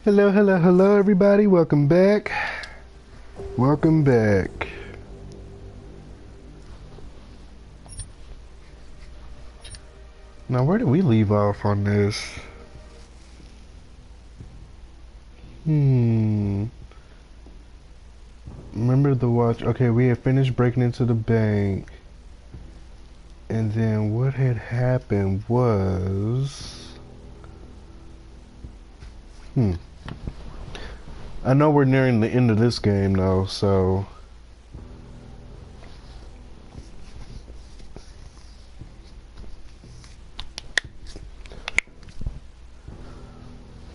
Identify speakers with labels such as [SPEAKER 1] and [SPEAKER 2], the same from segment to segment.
[SPEAKER 1] Hello, hello, hello, everybody. Welcome back. Welcome back. Now, where did we leave off on this? Remember the watch? Okay, we had finished breaking into the bank. And then what had happened was... I know we're nearing the end of this game, though, so...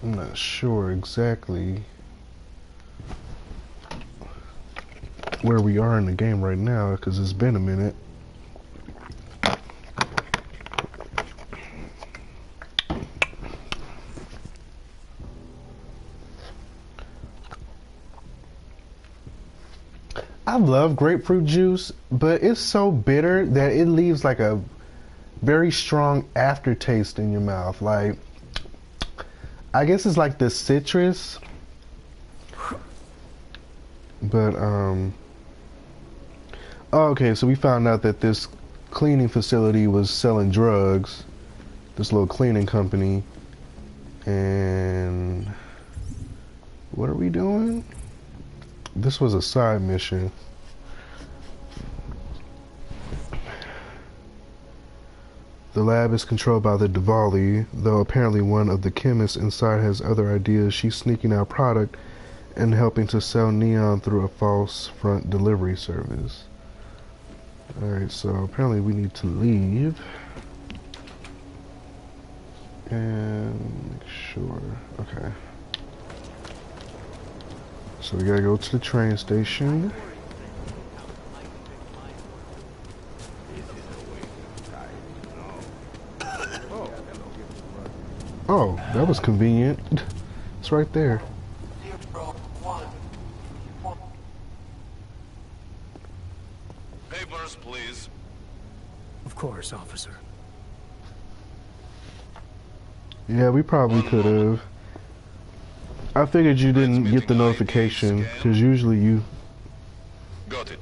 [SPEAKER 1] I'm not sure exactly where we are in the game right now, because it's been a minute. I love grapefruit juice, but it's so bitter that it leaves like a very strong aftertaste in your mouth. Like, I guess it's like the citrus, but oh, okay, so we found out that this cleaning facility was selling drugs, this little cleaning company. And what are we doing? This was a side mission. The lab is controlled by the Diwali, though apparently one of the chemists inside has other ideas. She's sneaking out product and helping to sell neon through a false front delivery service. Alright, so apparently we need to leave. And make sure. Okay. So we gotta go to the train station. Oh, that was convenient. It's right there.
[SPEAKER 2] Papers, please.
[SPEAKER 3] Of course, officer.
[SPEAKER 1] Yeah, we probably could have. I figured you didn't get the notification because usually
[SPEAKER 2] Got it.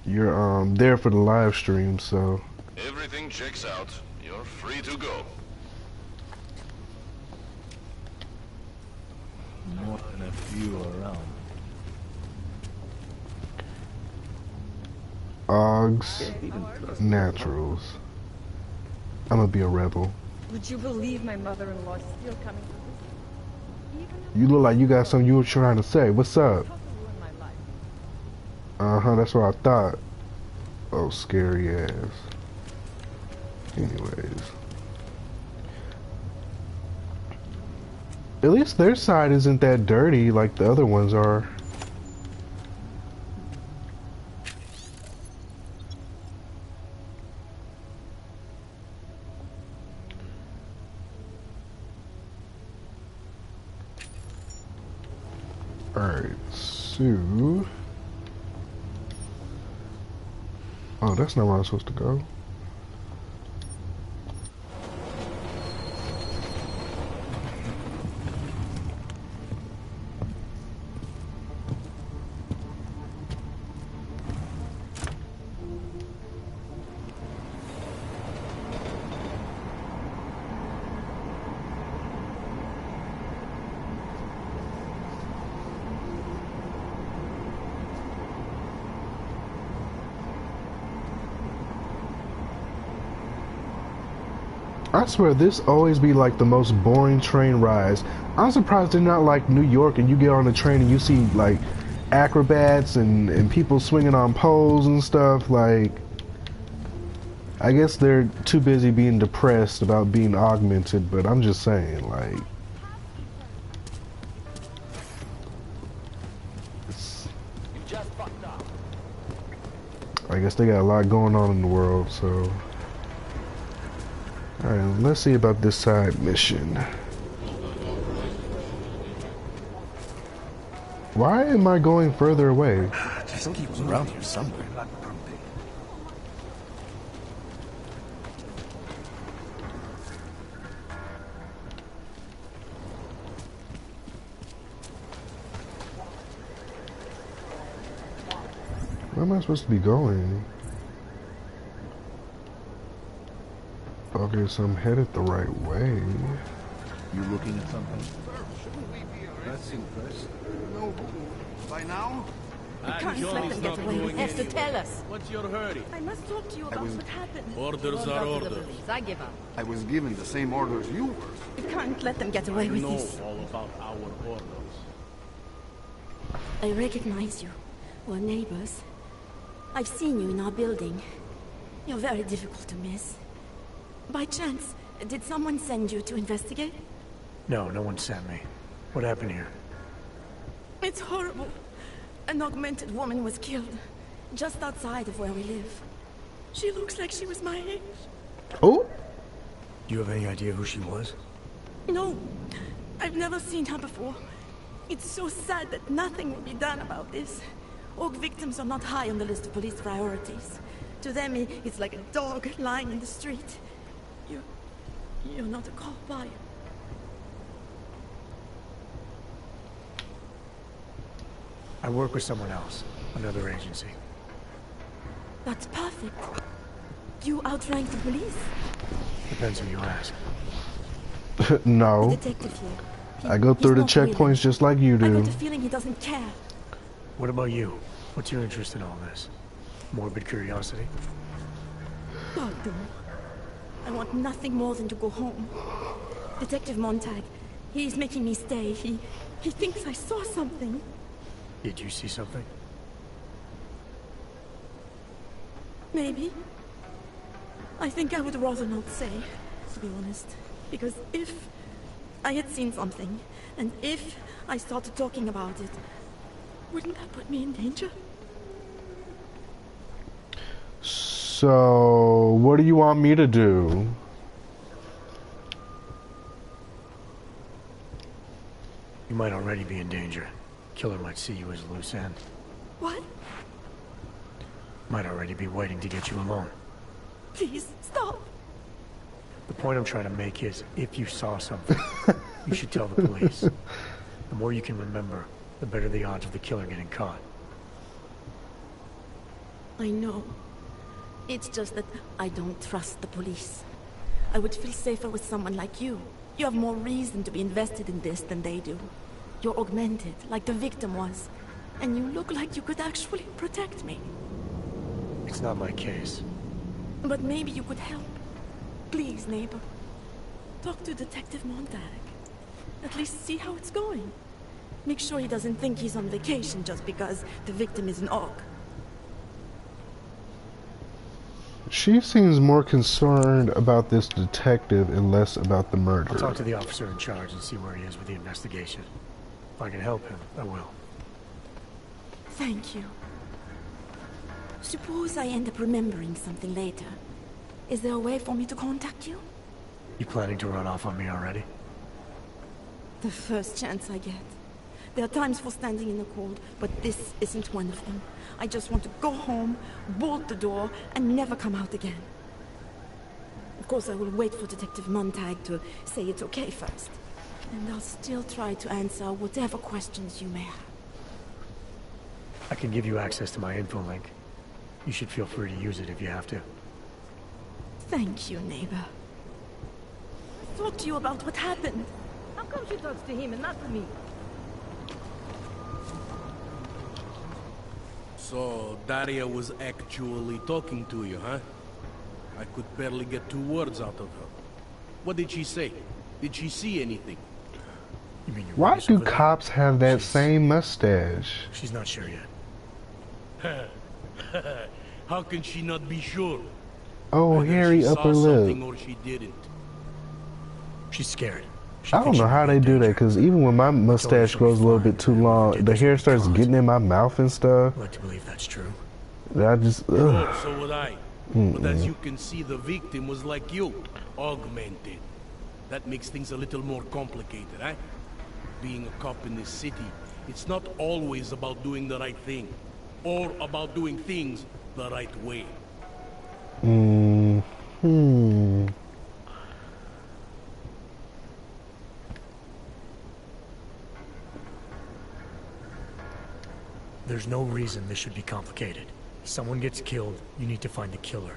[SPEAKER 1] you're there for the live stream, so
[SPEAKER 2] Everything checks out. You're free to go.
[SPEAKER 3] More than a few around.
[SPEAKER 1] Oggs Naturals. I'm gonna be a rebel.
[SPEAKER 4] Would you believe my mother-in-law is still coming to
[SPEAKER 1] You look like you got something you were trying to say. What's up? Uh-huh, that's what I thought. Oh, scary ass. Anyways. At least their side isn't that dirty like the other ones are. Alright, so... Oh, that's not where I'm supposed to go. I swear this always be like the most boring train rides. I'm surprised they're not like New York and you get on the train and you see like acrobats and people swinging on poles and stuff. Like, I guess they're too busy being depressed about being augmented, but I'm just saying, like, I guess they got a lot going on in the world, so. Alright, let's see about this side mission. Why am I going further away?
[SPEAKER 3] Just keep around here somewhere.
[SPEAKER 1] Where am I supposed to be going? Okay, so I'm headed the right way.
[SPEAKER 3] You looking at something?
[SPEAKER 5] That's impressive. No, by now?
[SPEAKER 4] You can't let them get away with this. To tell us.
[SPEAKER 6] What's your hurry?
[SPEAKER 4] I must talk to you about what happened.
[SPEAKER 6] Orders are orders.
[SPEAKER 4] I give up.
[SPEAKER 5] I was given the same orders you were.
[SPEAKER 4] You can't let them get away with
[SPEAKER 6] Know
[SPEAKER 4] this.
[SPEAKER 6] all about our orders.
[SPEAKER 7] I recognize you. We're neighbors. I've seen you in our building. You're very difficult to miss. By chance, did someone send you to investigate?
[SPEAKER 3] No, no one sent me. What happened here?
[SPEAKER 7] It's horrible. An augmented woman was killed, just outside of where we live. She looks like she was my age.
[SPEAKER 1] Oh!
[SPEAKER 3] Do you have any idea who she was?
[SPEAKER 7] No, I've never seen her before. It's so sad that nothing will be done about this. Orc victims are not high on the list of police priorities. To them, it's like a dog lying in the street. You're not a cop, are you?
[SPEAKER 3] I work with someone else, another agency.
[SPEAKER 7] That's perfect. You outrank the police?
[SPEAKER 3] Depends who you ask.
[SPEAKER 7] The
[SPEAKER 1] No.
[SPEAKER 7] detective here.
[SPEAKER 1] I go through the
[SPEAKER 7] He's not
[SPEAKER 1] checkpoints
[SPEAKER 7] willing.
[SPEAKER 1] just like you
[SPEAKER 7] I
[SPEAKER 1] do.
[SPEAKER 7] got a feeling he doesn't care.
[SPEAKER 3] What about you? What's your interest in all this? Morbid curiosity?
[SPEAKER 7] God, no. I want nothing more than to go home. Detective Montag, he's making me stay. He thinks I saw something.
[SPEAKER 3] Did you see something?
[SPEAKER 7] Maybe. I think I would rather not say, to be honest. Because if I had seen something, and if I started talking about it, wouldn't that put me in danger?
[SPEAKER 1] So, what do you want me to do?
[SPEAKER 3] You might already be in danger. Killer might see you as a loose end.
[SPEAKER 7] What?
[SPEAKER 3] Might already be waiting to get you alone.
[SPEAKER 7] Please, stop.
[SPEAKER 3] The point I'm trying to make is, if you saw something, you should tell the police. The more you can remember, the better the odds of the killer getting caught.
[SPEAKER 7] I know. It's just that I don't trust the police. I would feel safer with someone like you. You have more reason to be invested in this than they do. You're augmented, like the victim was. And you look like you could actually protect me.
[SPEAKER 3] It's not my case.
[SPEAKER 7] But maybe you could help. Please, neighbor. Talk to Detective Montag. At least see how it's going. Make sure he doesn't think he's on vacation just because the victim is an orc.
[SPEAKER 1] She seems more concerned about this detective and less about the murder.
[SPEAKER 3] I'll talk to the officer in charge and see where he is with the investigation. If I can help him, I will.
[SPEAKER 7] Thank you. Suppose I end up remembering something later. Is there a way for me to contact you?
[SPEAKER 3] You planning to run off on me already?
[SPEAKER 7] The first chance I get. There are times for standing in the cold, but this isn't one of them. I just want to go home, bolt the door, and never come out again. Of course, I will wait for Detective Montag to say it's okay first. And I'll still try to answer whatever questions you may have.
[SPEAKER 3] I can give you access to my info link. You should feel free to use it if you have to.
[SPEAKER 7] Thank you, neighbor. Talk to you about what happened.
[SPEAKER 4] How come she talks to him and not to me?
[SPEAKER 6] So, Daria was actually talking to you, huh? I could barely get 2 words out of her. What did she say? Did she see anything?
[SPEAKER 3] You mean your
[SPEAKER 1] Why
[SPEAKER 3] witness
[SPEAKER 1] do
[SPEAKER 3] over there?
[SPEAKER 1] cops have that
[SPEAKER 3] She's-
[SPEAKER 1] same mustache?
[SPEAKER 3] She's not sure yet.
[SPEAKER 6] How can she not be sure?
[SPEAKER 1] Oh,
[SPEAKER 6] Either
[SPEAKER 1] hairy
[SPEAKER 6] she saw
[SPEAKER 1] upper
[SPEAKER 6] something
[SPEAKER 1] lip.
[SPEAKER 6] or she didn't.
[SPEAKER 3] She's scared. She
[SPEAKER 1] I don't
[SPEAKER 3] thinks
[SPEAKER 1] know
[SPEAKER 3] she
[SPEAKER 1] how
[SPEAKER 3] might
[SPEAKER 1] they
[SPEAKER 3] be in
[SPEAKER 1] do that,
[SPEAKER 3] danger.
[SPEAKER 1] because even when my mustache
[SPEAKER 3] she'll be
[SPEAKER 1] grows a little
[SPEAKER 3] fine.
[SPEAKER 1] bit too long,
[SPEAKER 3] Did
[SPEAKER 1] the
[SPEAKER 3] this
[SPEAKER 1] hair
[SPEAKER 3] with
[SPEAKER 1] starts
[SPEAKER 3] cause.
[SPEAKER 1] getting in my mouth and stuff.
[SPEAKER 3] I'd like to believe that's true.
[SPEAKER 1] I just, ugh.
[SPEAKER 6] Oh, so would I. But as you can see, the victim was like you, augmented. That makes things a little more complicated, eh? Being a cop in this city, it's not always about doing the right thing, or about doing things the right way.
[SPEAKER 3] There's no reason this should be complicated. Someone gets killed, you need to find the killer.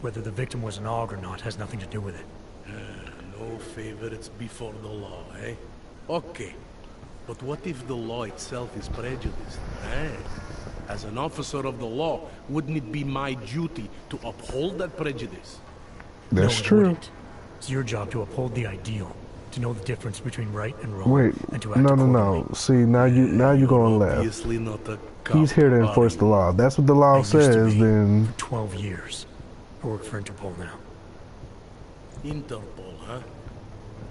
[SPEAKER 3] Whether the victim was an AUG or not has nothing to do with it.
[SPEAKER 6] No favorites before the law, eh? Okay. But what if the law itself is prejudiced, eh? As an officer of the law, wouldn't it be my duty to uphold that prejudice?
[SPEAKER 1] That's
[SPEAKER 3] No, it
[SPEAKER 1] true.
[SPEAKER 3] wouldn't. It's your job to uphold the ideal, to know the difference between right and wrong,
[SPEAKER 1] Wait,
[SPEAKER 3] and to act
[SPEAKER 1] no.
[SPEAKER 3] accordingly.
[SPEAKER 1] See, now you going left.
[SPEAKER 6] Obviously not a cop.
[SPEAKER 1] He's here to
[SPEAKER 6] are
[SPEAKER 1] enforce
[SPEAKER 6] you?
[SPEAKER 1] the law. That's what the
[SPEAKER 3] I
[SPEAKER 1] law
[SPEAKER 3] used to
[SPEAKER 1] says.
[SPEAKER 3] be
[SPEAKER 1] Then
[SPEAKER 3] for 12 years. I work for Interpol now.
[SPEAKER 6] Interpol, huh?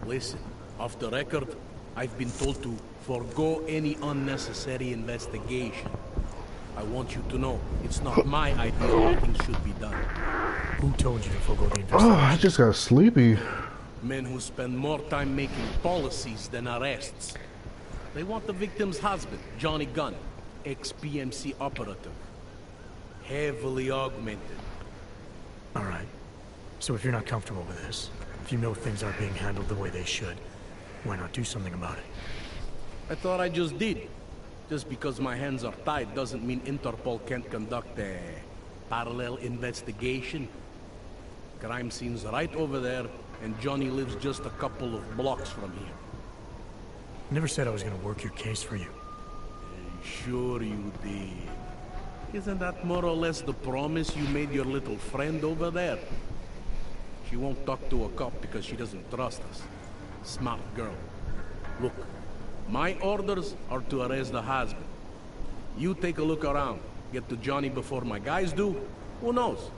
[SPEAKER 6] Listen, off the record, I've been told to forego any unnecessary investigation. I want you to know, it's not my idea how things should be done.
[SPEAKER 3] Who told you to forego the
[SPEAKER 1] oh,
[SPEAKER 3] investigation?
[SPEAKER 1] I just got sleepy.
[SPEAKER 6] Men who spend more time making policies than arrests. They want the victim's husband, Johnny Gunn, ex-PMC operative. Heavily augmented.
[SPEAKER 3] All right. So if you're not comfortable with this, if you know things aren't being handled the way they should, why not do something about it?
[SPEAKER 6] I thought I just did. Just because my hands are tied doesn't mean Interpol can't conduct a parallel investigation. Crime scene's right over there, and Johnny lives just a couple of blocks from here.
[SPEAKER 3] I never said I was going to work your case for you.
[SPEAKER 6] Sure you did. Isn't that more or less the promise you made your little friend over there? She won't talk to a cop because she doesn't trust us. Smart girl. Look, my orders are to arrest the husband. You take a look around. Get to Johnny before my guys do. Who knows?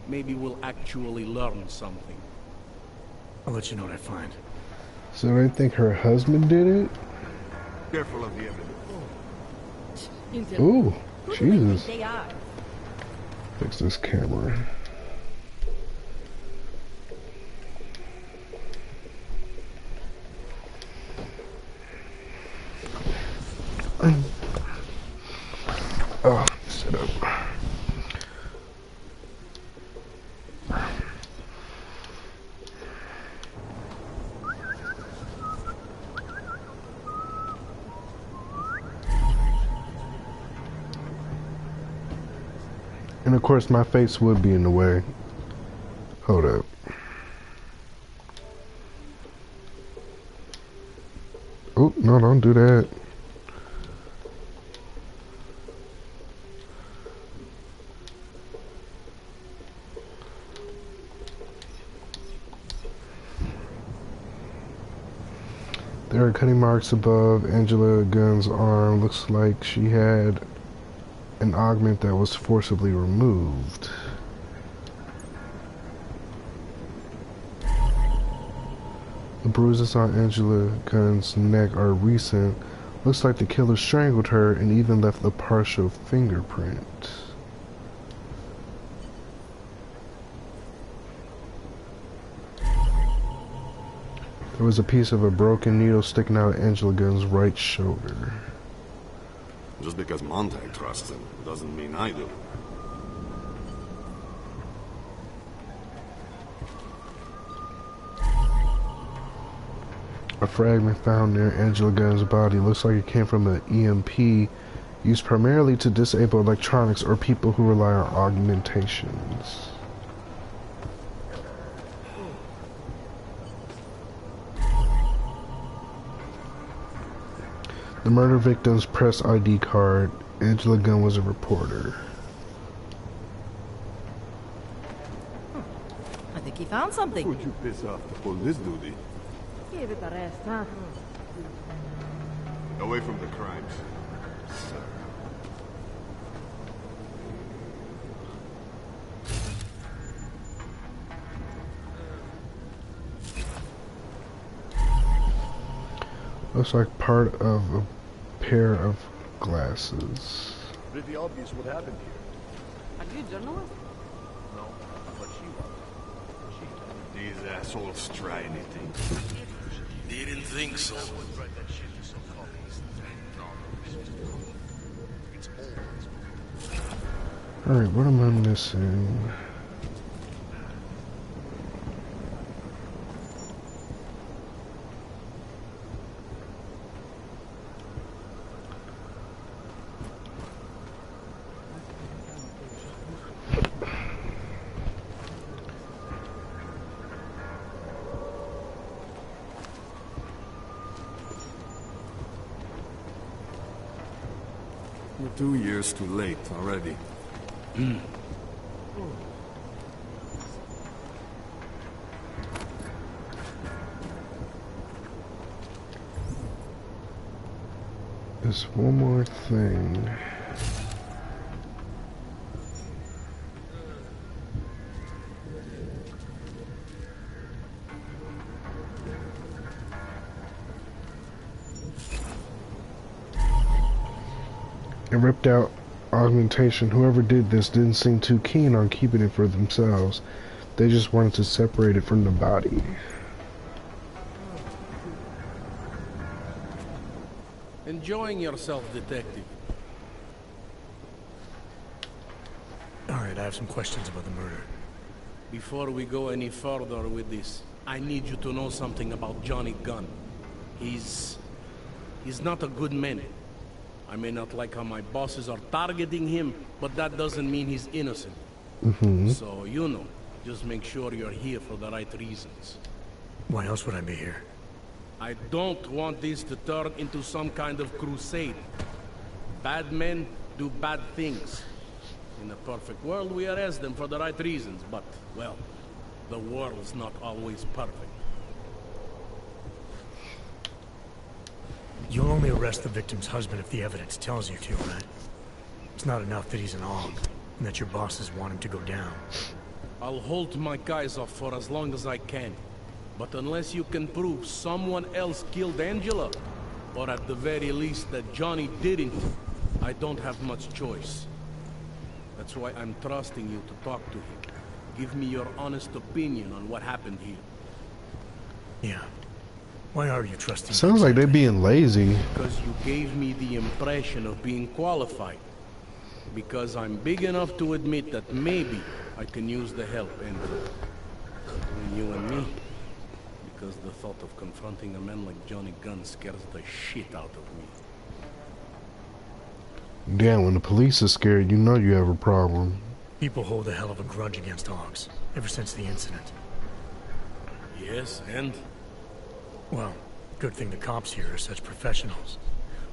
[SPEAKER 6] Maybe we'll actually learn something.
[SPEAKER 3] I'll let you know what I find.
[SPEAKER 1] So they think her husband did it?
[SPEAKER 5] Careful of the evidence.
[SPEAKER 4] Intel.
[SPEAKER 1] Ooh,
[SPEAKER 4] Who do they think
[SPEAKER 1] Jesus.
[SPEAKER 4] they are?
[SPEAKER 1] Fix this camera. Oh, sit up. And of course my face would be in the way. Hold up. Oh, no, don't do that. There are cutting marks above Angela Gunn's arm. Looks like she had an augment that was forcibly removed. The bruises on Angela Gunn's neck are recent. Looks like the killer strangled her and even left a partial fingerprint. There was a piece of a broken needle sticking out of Angela Gunn's right shoulder.
[SPEAKER 5] Just because Montag trusts him doesn't mean I do.
[SPEAKER 1] A fragment found near Angela Gunn's body looks like it came from an EMP used primarily to disable electronics or people who rely on augmentations. The murder victim's press ID card. Angela Gunn was a reporter.
[SPEAKER 4] I think he found something.
[SPEAKER 5] Would you piss off to pull this duty?
[SPEAKER 4] Give it a rest, huh?
[SPEAKER 5] Away from the crimes, sir.
[SPEAKER 1] Looks like part of a pair of glasses.
[SPEAKER 8] Pretty obvious what happened here.
[SPEAKER 4] Are you a journalist?
[SPEAKER 8] No, but she was.
[SPEAKER 5] These assholes try anything.
[SPEAKER 6] Didn't think so.
[SPEAKER 1] Alright, what am I missing?
[SPEAKER 5] You're 2 years too late already.
[SPEAKER 1] There's one more thing. It ripped out augmentation. Whoever did this didn't seem too keen on keeping it for themselves. They just wanted to separate it from the body.
[SPEAKER 6] Enjoying yourself, detective.
[SPEAKER 3] Alright, I have some questions about the murder.
[SPEAKER 6] Before we go any further with this, I need you to know something about Johnny Gunn. He's not a good man. I may not like how my bosses are targeting him, but that doesn't mean he's innocent. So, you know, just make sure you're here for the right reasons.
[SPEAKER 3] Why else would I be here?
[SPEAKER 6] I don't want this to turn into some kind of crusade. Bad men do bad things. In a perfect world, we arrest them for the right reasons, but, well, the world's not always perfect.
[SPEAKER 3] You'll only arrest the victim's husband if the evidence tells you to, right? It's not enough that he's an AUG, and that your bosses want him to go down.
[SPEAKER 6] I'll hold my guys off for as long as I can. But unless you can prove someone else killed Angela, or at the very least that Johnny didn't, I don't have much choice. That's why I'm trusting you to talk to him. Give me your honest opinion on what happened here.
[SPEAKER 3] Yeah. Why are you trusting me?
[SPEAKER 1] Sounds like they're being lazy.
[SPEAKER 6] Because you gave me the impression of being qualified. Because I'm big enough to admit that maybe I can use the help, and between you and me, because the thought of confronting a man like Johnny Gunn scares the shit out of me.
[SPEAKER 1] Damn, when the police are scared, you know you have a problem.
[SPEAKER 3] People hold a hell of a grudge against AUGs, ever since the incident.
[SPEAKER 6] Yes, and?
[SPEAKER 3] Well, good thing the cops here are such professionals.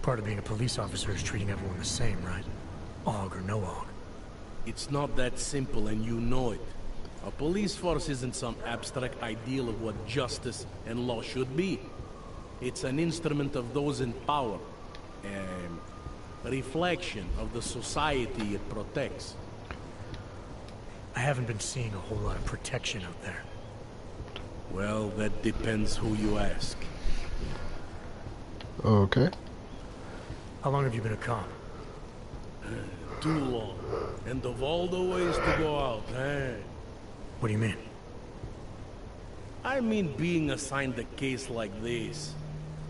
[SPEAKER 3] Part of being a police officer is treating everyone the same, right? AUG or no AUG.
[SPEAKER 6] It's not that simple, and you know it. A police force isn't some abstract ideal of what justice and law should be. It's an instrument of those in power. A reflection of the society it protects.
[SPEAKER 3] I haven't been seeing a whole lot of protection out there.
[SPEAKER 6] Well, that depends who you ask.
[SPEAKER 1] Okay.
[SPEAKER 3] How long have you been a cop?
[SPEAKER 6] Too long. And of all the ways to go out, eh?
[SPEAKER 3] What do you mean?
[SPEAKER 6] I mean being assigned a case like this.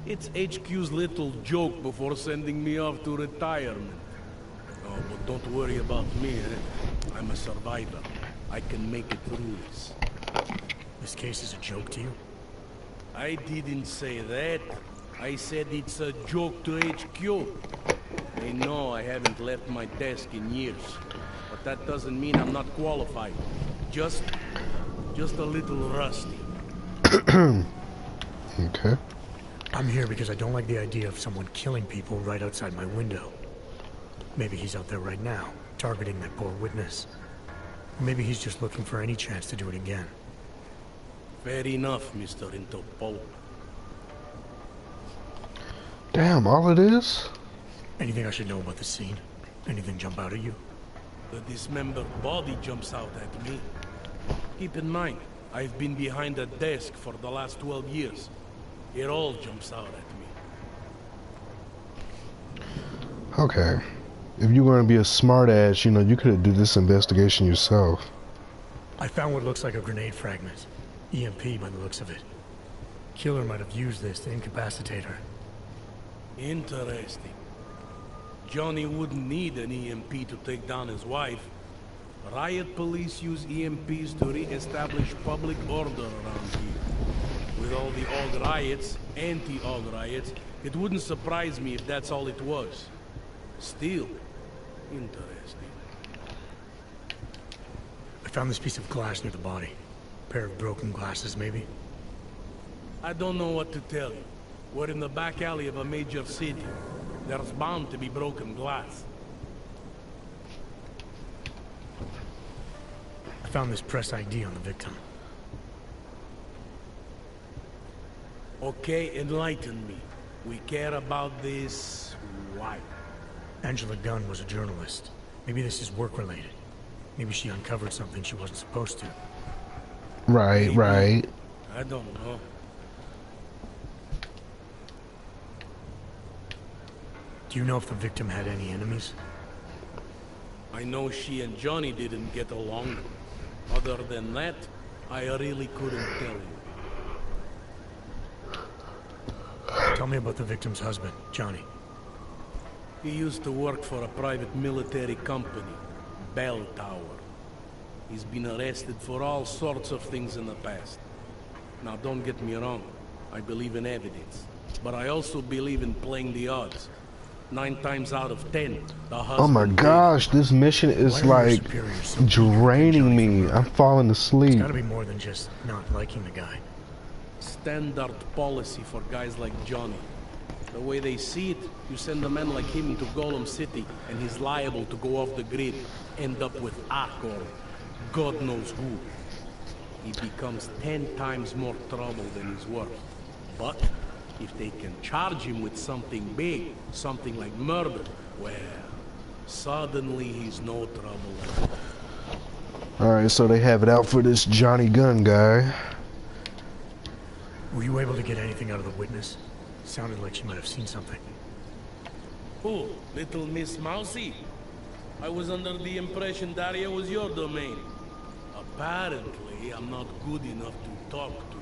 [SPEAKER 6] It's HQ's little joke before sending me off to retirement. Oh, but don't worry about me, eh? I'm a survivor. I can make it through this.
[SPEAKER 3] This case is a joke to you?
[SPEAKER 6] I didn't say that. I said it's a joke to HQ. They know I haven't left my desk in years. But that doesn't mean I'm not qualified. Just a little rusty.
[SPEAKER 1] Okay.
[SPEAKER 3] I'm here because I don't like the idea of someone killing people right outside my window. Maybe he's out there right now, targeting that poor witness. Or maybe he's just looking for any chance to do it again.
[SPEAKER 6] Fair enough, Mr. Interpol.
[SPEAKER 1] Damn, all it is?
[SPEAKER 3] Anything I should know about the scene? Anything jump out at you?
[SPEAKER 6] The dismembered body jumps out at me. Keep in mind, I've been behind a desk for the last 12 years. It all jumps out at me.
[SPEAKER 1] Okay. If you were going to be a smartass, you know, you could have did this investigation yourself.
[SPEAKER 3] I found what looks like a grenade fragment. EMP by the looks of it. Killer might have used this to incapacitate her.
[SPEAKER 6] Interesting. Johnny wouldn't need an EMP to take down his wife. Riot police use EMPs to re-establish public order around here. With all the AUG riots, anti-AUG riots, it wouldn't surprise me if that's all it was. Still, interesting.
[SPEAKER 3] I found this piece of glass near the body. Pair of broken glasses, maybe?
[SPEAKER 6] I don't know what to tell you. We're in the back alley of a major city. There's bound to be broken glass.
[SPEAKER 3] I found this press ID on the victim.
[SPEAKER 6] Okay, enlighten me. We care about this... why?
[SPEAKER 3] Angela Gunn was a journalist. Maybe this is work-related. Maybe she uncovered something she wasn't supposed to.
[SPEAKER 1] Right,
[SPEAKER 6] Maybe.
[SPEAKER 1] right.
[SPEAKER 6] I don't know.
[SPEAKER 3] Do you know if the victim had any enemies?
[SPEAKER 6] I know she and Johnny didn't get along. Other than that, I really couldn't tell you.
[SPEAKER 3] Tell me about the victim's husband, Johnny.
[SPEAKER 6] He used to work for a private military company, Bell Tower. He's been arrested for all sorts of things in the past. Now, don't get me wrong. I believe in evidence. But I also believe in playing the odds. 9 times out of 10, the husband...
[SPEAKER 1] Oh my gosh, this mission is like draining me. I'm falling asleep.
[SPEAKER 3] It's gotta be more than just not liking the guy.
[SPEAKER 6] Standard policy for guys like Johnny. The way they see it, you send a man like him into Golem City, and he's liable to go off the grid, end up with Ark or God knows who. He becomes 10 times more trouble than he's worth. But if they can charge him with something big, something like murder, well, suddenly he's no trouble at all.
[SPEAKER 1] Alright, so they have it out for this Johnny Gunn guy.
[SPEAKER 3] Were you able to get anything out of the witness? Sounded like she might have seen something.
[SPEAKER 6] Who? Little Miss Mousy? I was under the impression Daria was your domain. Apparently, I'm not good enough to talk to.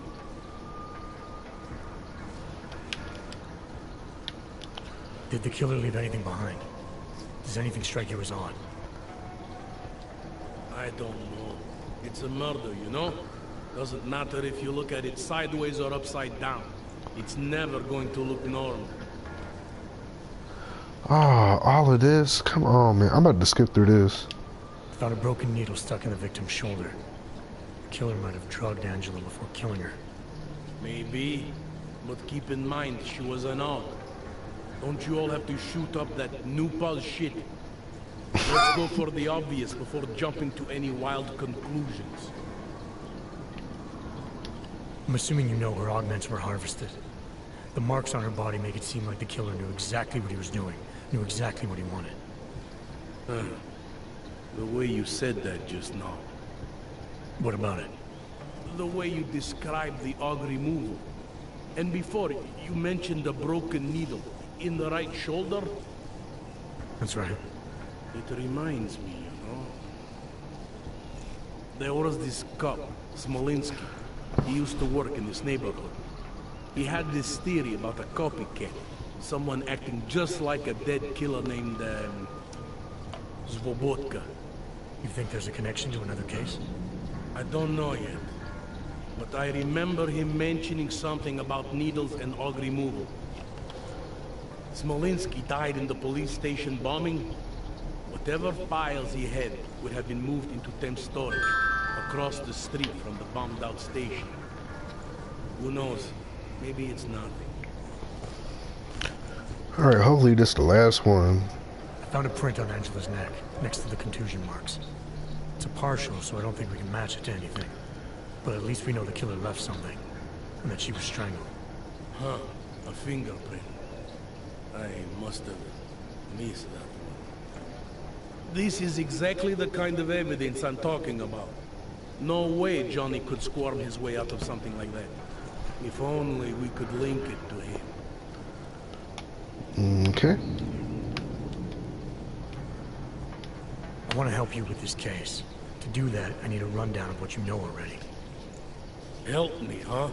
[SPEAKER 3] Did the killer leave anything behind? Does anything strike you as odd?
[SPEAKER 6] I don't know. It's a murder, you know? Doesn't matter if you look at it sideways or upside down. It's never going to look normal.
[SPEAKER 1] Ah, all of this? Come on, man. I'm about to skip through this.
[SPEAKER 3] Found a broken needle stuck in the victim's shoulder. The killer might have drugged Angela before killing her.
[SPEAKER 6] Maybe. But keep in mind, she was an AUG. Don't you all have to shoot up that new pulse shit? Let's go for the obvious before jumping to any wild conclusions.
[SPEAKER 3] I'm assuming you know her augments were harvested. The marks on her body make it seem like the killer knew exactly what he was doing, knew exactly what he wanted.
[SPEAKER 6] The way you said that just now.
[SPEAKER 3] What about it?
[SPEAKER 6] The way you described the AUG removal. And before, you mentioned a broken needle in the right shoulder.
[SPEAKER 3] That's right.
[SPEAKER 6] It reminds me, you know. There was this cop, Smolinski. He used to work in this neighborhood. He had this theory about a copycat. Someone acting just like a dead killer named, Svobotka.
[SPEAKER 3] You think there's a connection to another case?
[SPEAKER 6] I don't know yet. But I remember him mentioning something about needles and AUG removal. Smolinski died in the police station bombing. Whatever files he had would have been moved into temp storage, across the street from the bombed-out station. Who knows? Maybe it's nothing.
[SPEAKER 1] Alright, hopefully this is the last one.
[SPEAKER 3] I found a print on Angela's neck, next to the contusion marks. It's a partial, so I don't think we can match it to anything. But at least we know the killer left something, and that she was strangled.
[SPEAKER 6] Huh, a fingerprint. I must have missed that one. This is exactly the kind of evidence I'm talking about. No way Johnny could squirm his way out of something like that. If only we could link it to him.
[SPEAKER 1] Okay.
[SPEAKER 3] I want to help you with this case. To do that, I need a rundown of what you know already.
[SPEAKER 6] Help me, huh?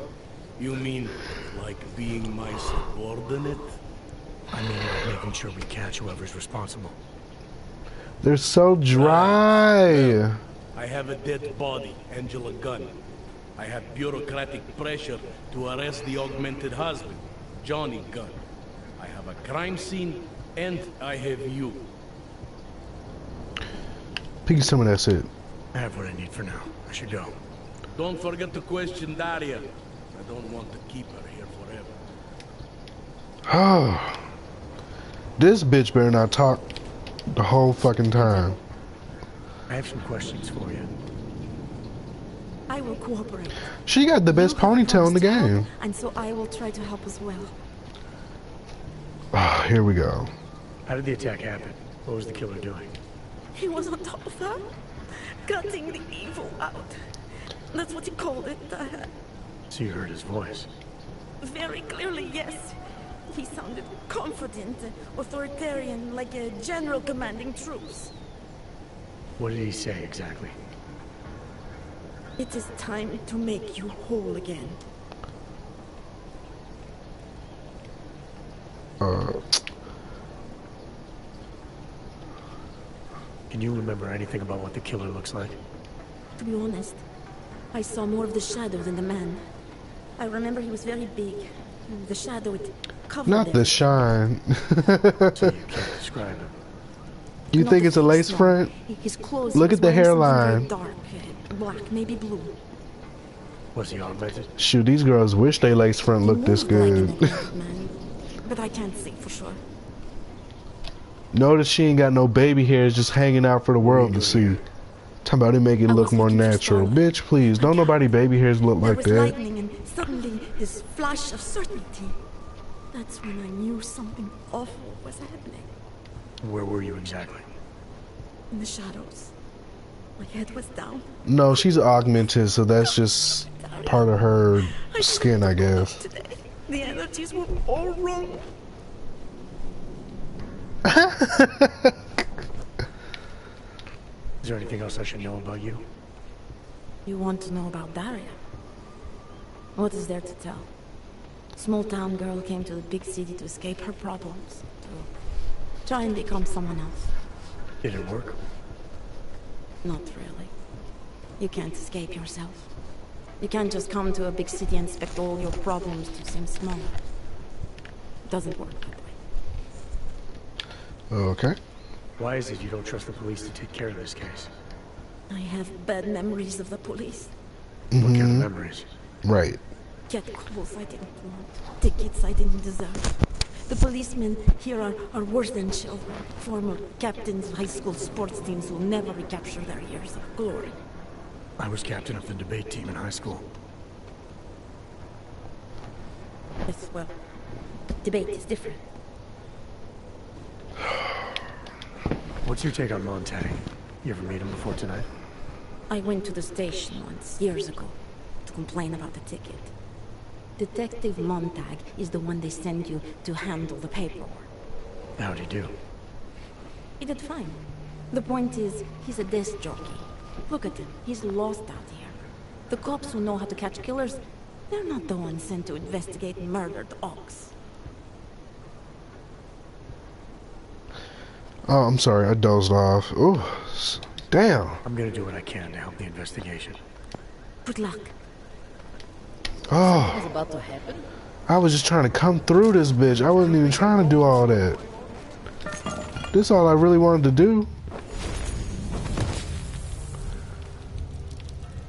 [SPEAKER 6] You mean, like being my subordinate?
[SPEAKER 3] I mean, like making sure we catch whoever's responsible.
[SPEAKER 1] They're so dry.
[SPEAKER 6] I have a dead body, Angela Gunn. I have bureaucratic pressure to arrest the augmented husband, Johnny Gunn. I have a crime scene, and I have you.
[SPEAKER 1] Please tell me that's it.
[SPEAKER 3] I have what I need for now. I should go.
[SPEAKER 6] Don't forget to question Daria. I don't want to keep her here forever.
[SPEAKER 1] Oh. This bitch better not talk the whole fucking time.
[SPEAKER 3] I have some questions for you.
[SPEAKER 7] I will cooperate.
[SPEAKER 1] She got the best
[SPEAKER 7] You have
[SPEAKER 1] ponytail in the
[SPEAKER 7] promised to
[SPEAKER 1] game.
[SPEAKER 7] help, and so I will try to help as well.
[SPEAKER 1] Ah, here we go.
[SPEAKER 3] How did the attack happen? What was the killer doing?
[SPEAKER 7] He was on top of her, cutting the evil out. That's what he called it.
[SPEAKER 3] So you heard his voice.
[SPEAKER 7] Very clearly, yes. He sounded confident, authoritarian, like a general commanding troops.
[SPEAKER 3] What did he say exactly?
[SPEAKER 7] It is time to make you whole again.
[SPEAKER 3] Can you remember anything about what the killer looks like?
[SPEAKER 7] To be honest, I saw more of the shadow than the man. I remember he was very big. The shadow, it covered
[SPEAKER 1] Not the shine.
[SPEAKER 3] So you can't describe him.
[SPEAKER 1] You
[SPEAKER 7] Not
[SPEAKER 1] think
[SPEAKER 7] the
[SPEAKER 1] it's a
[SPEAKER 7] face,
[SPEAKER 1] lace
[SPEAKER 7] no.
[SPEAKER 1] front?
[SPEAKER 7] His clothes.
[SPEAKER 1] Look
[SPEAKER 7] he
[SPEAKER 1] at the
[SPEAKER 7] was wearing something
[SPEAKER 1] hairline.
[SPEAKER 7] very dark, black, maybe blue.
[SPEAKER 3] Was he augmented?
[SPEAKER 1] Shoot, these girls wish they lace front
[SPEAKER 7] He
[SPEAKER 1] looked this
[SPEAKER 7] moved like an
[SPEAKER 1] good.
[SPEAKER 7] augmented man, but I can't say for sure.
[SPEAKER 1] Notice she ain't got no baby hairs just hanging out for the world to see. Talking about it make it
[SPEAKER 7] I
[SPEAKER 1] look
[SPEAKER 7] was
[SPEAKER 1] more
[SPEAKER 7] looking for
[SPEAKER 1] natural.
[SPEAKER 7] starlight.
[SPEAKER 1] Bitch, please. Don't nobody baby hairs look
[SPEAKER 7] There
[SPEAKER 1] like
[SPEAKER 7] was
[SPEAKER 1] that.
[SPEAKER 7] lightning and suddenly this flash of certainty. That's when I knew something awful was happening.
[SPEAKER 3] Where were you exactly?
[SPEAKER 7] In the shadows. My head was down.
[SPEAKER 1] No, she's augmented, so that's just part of her
[SPEAKER 7] I
[SPEAKER 1] skin, I
[SPEAKER 7] didn't
[SPEAKER 1] guess.
[SPEAKER 7] today. The energies were all wrong.
[SPEAKER 3] Is there anything else I should know about you?
[SPEAKER 7] You want to know about Daria? What is there to tell? Small town girl came to the big city to escape her problems. To try and become someone else.
[SPEAKER 3] Did it work?
[SPEAKER 7] Not really. You can't escape yourself. You can't just come to a big city and expect all your problems to seem small. It doesn't work that way.
[SPEAKER 1] Okay.
[SPEAKER 3] Why is it you don't trust the police to take care of this case?
[SPEAKER 7] I have bad memories of the police.
[SPEAKER 3] What kind of memories?
[SPEAKER 1] Right.
[SPEAKER 7] Get calls I didn't want. Tickets I didn't deserve. The policemen here are worse than children. Former captains of high school sports teams who never recapture their years of glory.
[SPEAKER 3] I was captain of the debate team in high school.
[SPEAKER 7] Yes, well, debate is different.
[SPEAKER 3] What's your take on Montag? You ever meet him before tonight?
[SPEAKER 7] I went to the station once, years ago, to complain about the ticket. Detective Montag is the one they send you to handle the paperwork.
[SPEAKER 3] How'd he do?
[SPEAKER 7] He did fine. The point is, he's a desk jockey. Look at him, he's lost out here. The cops who know how to catch killers, they're not the ones sent to investigate murdered ox.
[SPEAKER 1] Oh, I'm sorry. I dozed off. Ooh, damn.
[SPEAKER 3] I'm gonna do what I can to help the investigation.
[SPEAKER 7] Good luck.
[SPEAKER 1] Oh,
[SPEAKER 4] What's about to happen?
[SPEAKER 1] I was just trying to come through this bitch. I wasn't even trying to do all that. This is all I really wanted to do.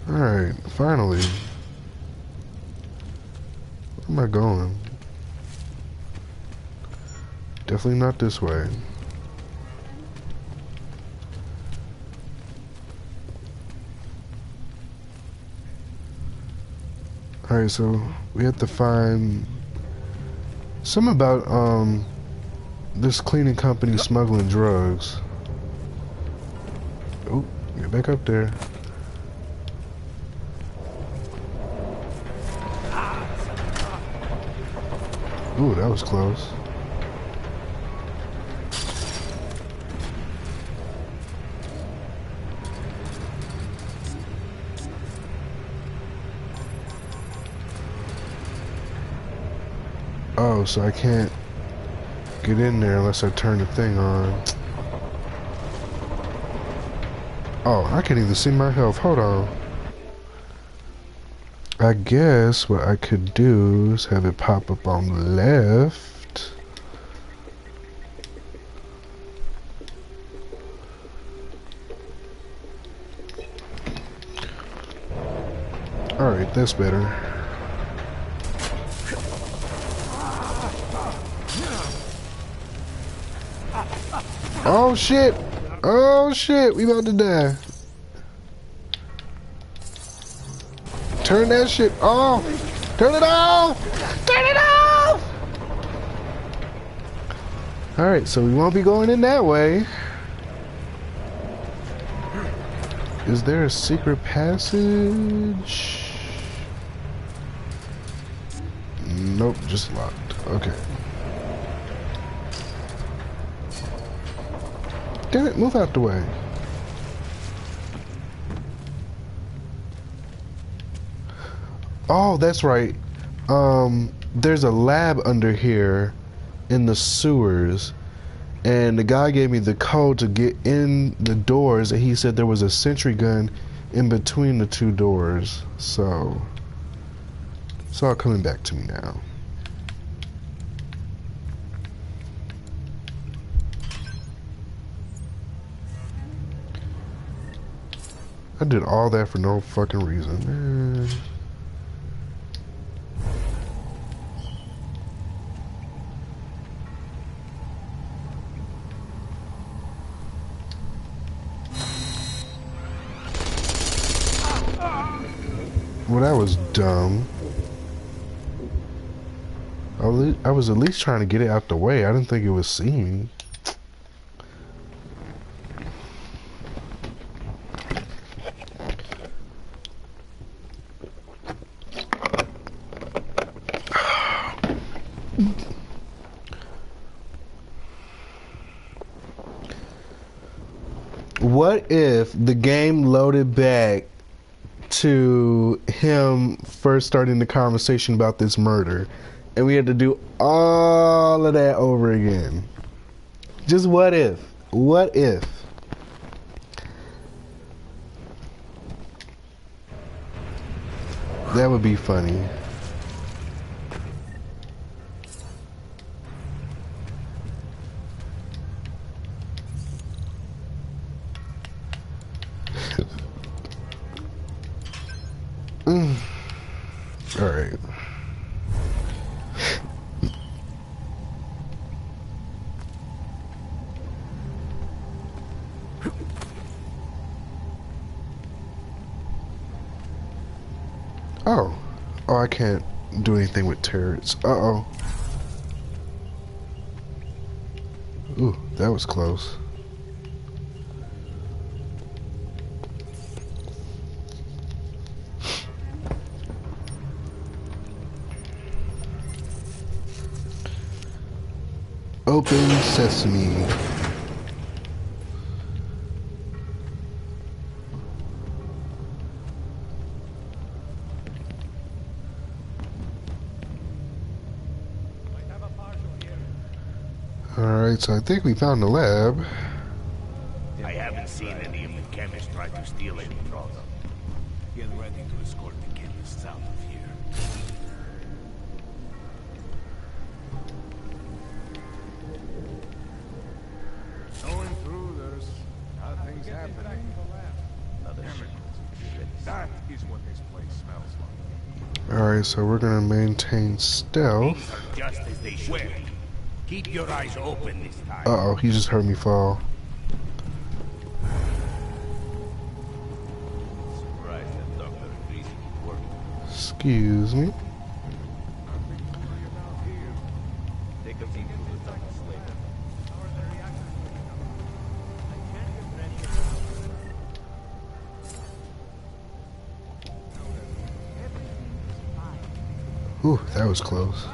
[SPEAKER 1] Alright, finally. Where am I going? Definitely not this way. Alright, so we have to find something about this cleaning company smuggling drugs. Oh, get back up there. Ooh, that was close. Oh, so I can't get in there unless I turn the thing on. Oh, I can't even see my health. Hold on. I guess what I could do is have it pop up on the left. Alright, that's better. Oh shit! Oh shit! We about to die. Turn that shit off! Turn it off! Turn it off! Alright, so we won't be going in that way. Is there a secret passage? Nope, just locked. Okay. Damn it, move out the way. Oh, that's right. There's a lab under here in the sewers, and the guy gave me the code to get in the doors, and he said there was a sentry gun in between the two doors. So it's all coming back to me now. I did all that for no fucking reason, man. Well, that was dumb. I was at least trying to get it out the way. I didn't think it would see me. What if the game loaded back to him first starting the conversation about this murder, and we had to do all of that over again? Just what if? What if? That would be funny. All right. Oh, I can't do anything with turrets. Uh-oh. Ooh, that was close. Open sesame. Alright, so I think we found the lab.
[SPEAKER 9] I haven't seen any of the chemists try to steal any product. Get ready to escort the chemists out of here.
[SPEAKER 8] Going through, there's nothing's happening. Another chemicals. That is what this place smells like.
[SPEAKER 1] Alright, so we're gonna maintain stealth.
[SPEAKER 9] Things are just as they should be. Keep your eyes open this time.
[SPEAKER 1] Uh-oh, he just heard me fall.
[SPEAKER 9] Surprised that Dr. Greasy keep working.
[SPEAKER 1] Excuse me.
[SPEAKER 9] Take a peek through the tunnels later.
[SPEAKER 1] Ooh, that was close.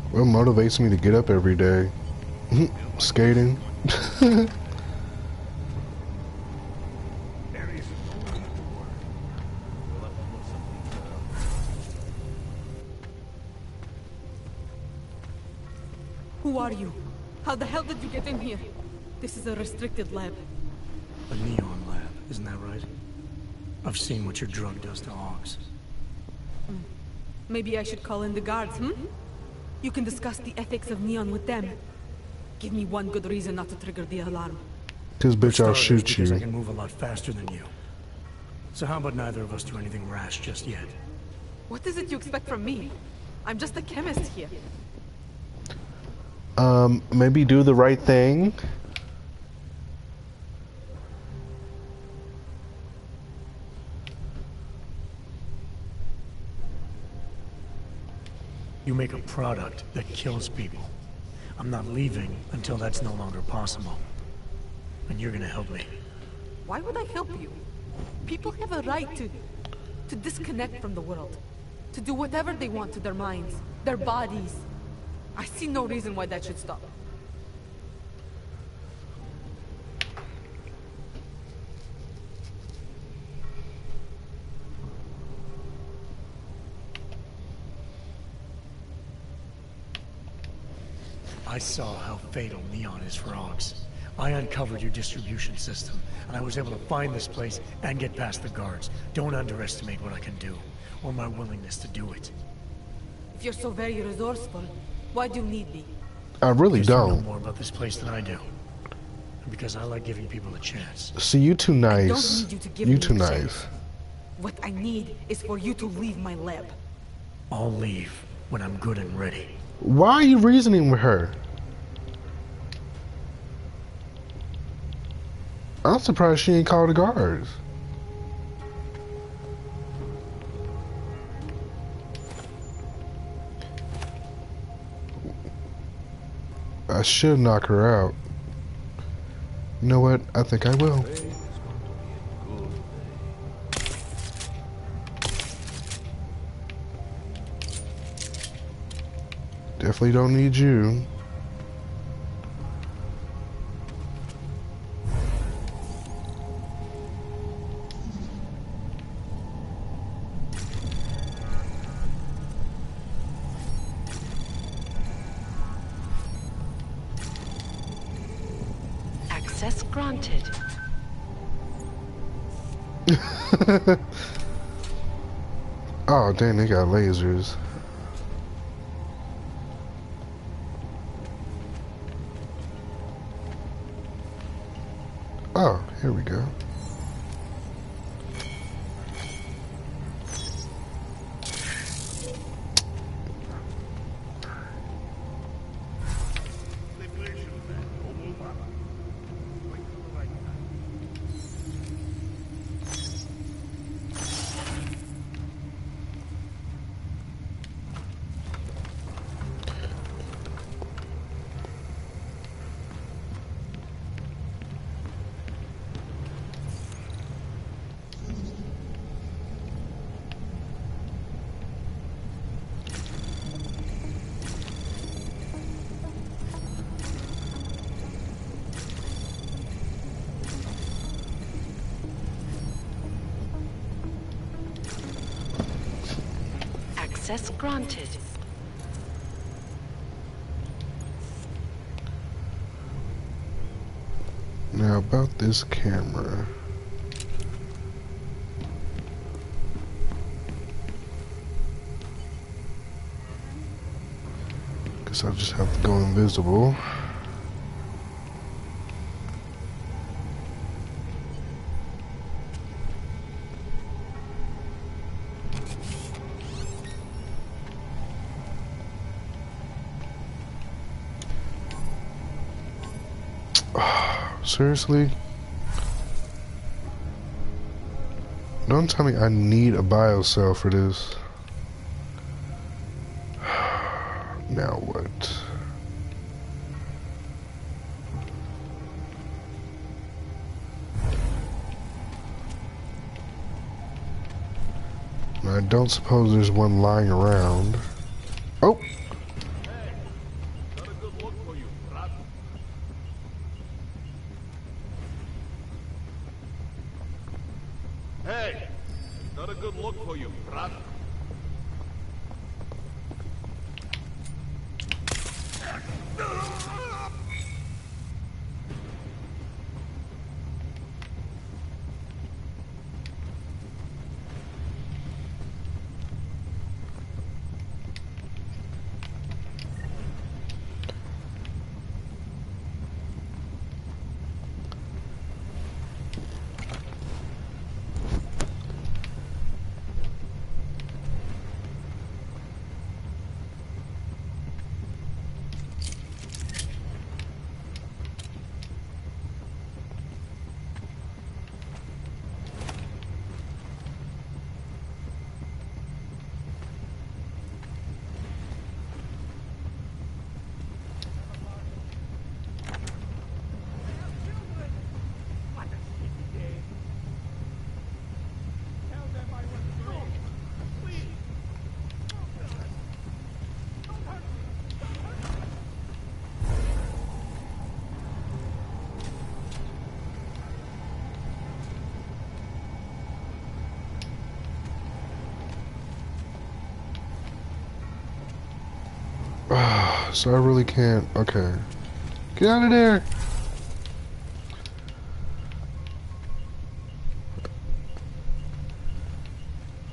[SPEAKER 1] What motivates me to get up every day? Skating.
[SPEAKER 7] Who are you? How the hell did you get in here? This is a restricted lab.
[SPEAKER 3] A neon lab, isn't that right? I've seen what your drug does to Augs.
[SPEAKER 10] Maybe I should call in the guards, hmm? You can discuss the ethics of Neon with them. Give me one good reason not to trigger the alarm.
[SPEAKER 1] Cause bitch, I'll
[SPEAKER 3] Starters,
[SPEAKER 1] shoot
[SPEAKER 3] because I
[SPEAKER 1] you.
[SPEAKER 3] can move a lot faster than you. So how about neither of us do anything rash just yet?
[SPEAKER 10] What is it you expect from me? I'm just a chemist here.
[SPEAKER 1] Maybe do the right thing.
[SPEAKER 3] You make a product that kills people. I'm not leaving until that's no longer possible. And you're gonna help me.
[SPEAKER 10] Why would I help you? People have a right to disconnect from the world. To do whatever they want to their minds, their bodies. I see no reason why that should stop.
[SPEAKER 3] I saw how fatal Neon is for Augs. I uncovered your distribution system, and I was able to find this place and get past the guards. Don't underestimate what I can do, or my willingness to do it.
[SPEAKER 10] If you're so very resourceful, why do you need me?
[SPEAKER 1] I really
[SPEAKER 3] Because you know
[SPEAKER 1] don't.
[SPEAKER 3] more about this place than I do. And because I like giving people a chance.
[SPEAKER 1] See, you too
[SPEAKER 10] I don't
[SPEAKER 1] nice.
[SPEAKER 10] need you to give
[SPEAKER 1] You
[SPEAKER 10] me
[SPEAKER 1] too
[SPEAKER 10] a
[SPEAKER 1] nice.
[SPEAKER 10] chance. What I need is for you to leave my lab.
[SPEAKER 3] I'll leave when I'm good and ready.
[SPEAKER 1] Why are you reasoning with her? I'm surprised she ain't called the guards. I should knock her out. You know what? I think I will. Definitely don't need you.
[SPEAKER 11] Access granted.
[SPEAKER 1] Oh, dang, they got lasers. Oh, here we go.
[SPEAKER 11] Access granted.
[SPEAKER 1] Now about this camera. Guess I'll just have to go invisible. Seriously? Don't tell me I need a biocell for this. Now what? I don't suppose there's one lying around. Oh!
[SPEAKER 9] Hey, not a good look for you, brat.
[SPEAKER 1] So I really can't. Okay. Get out of there!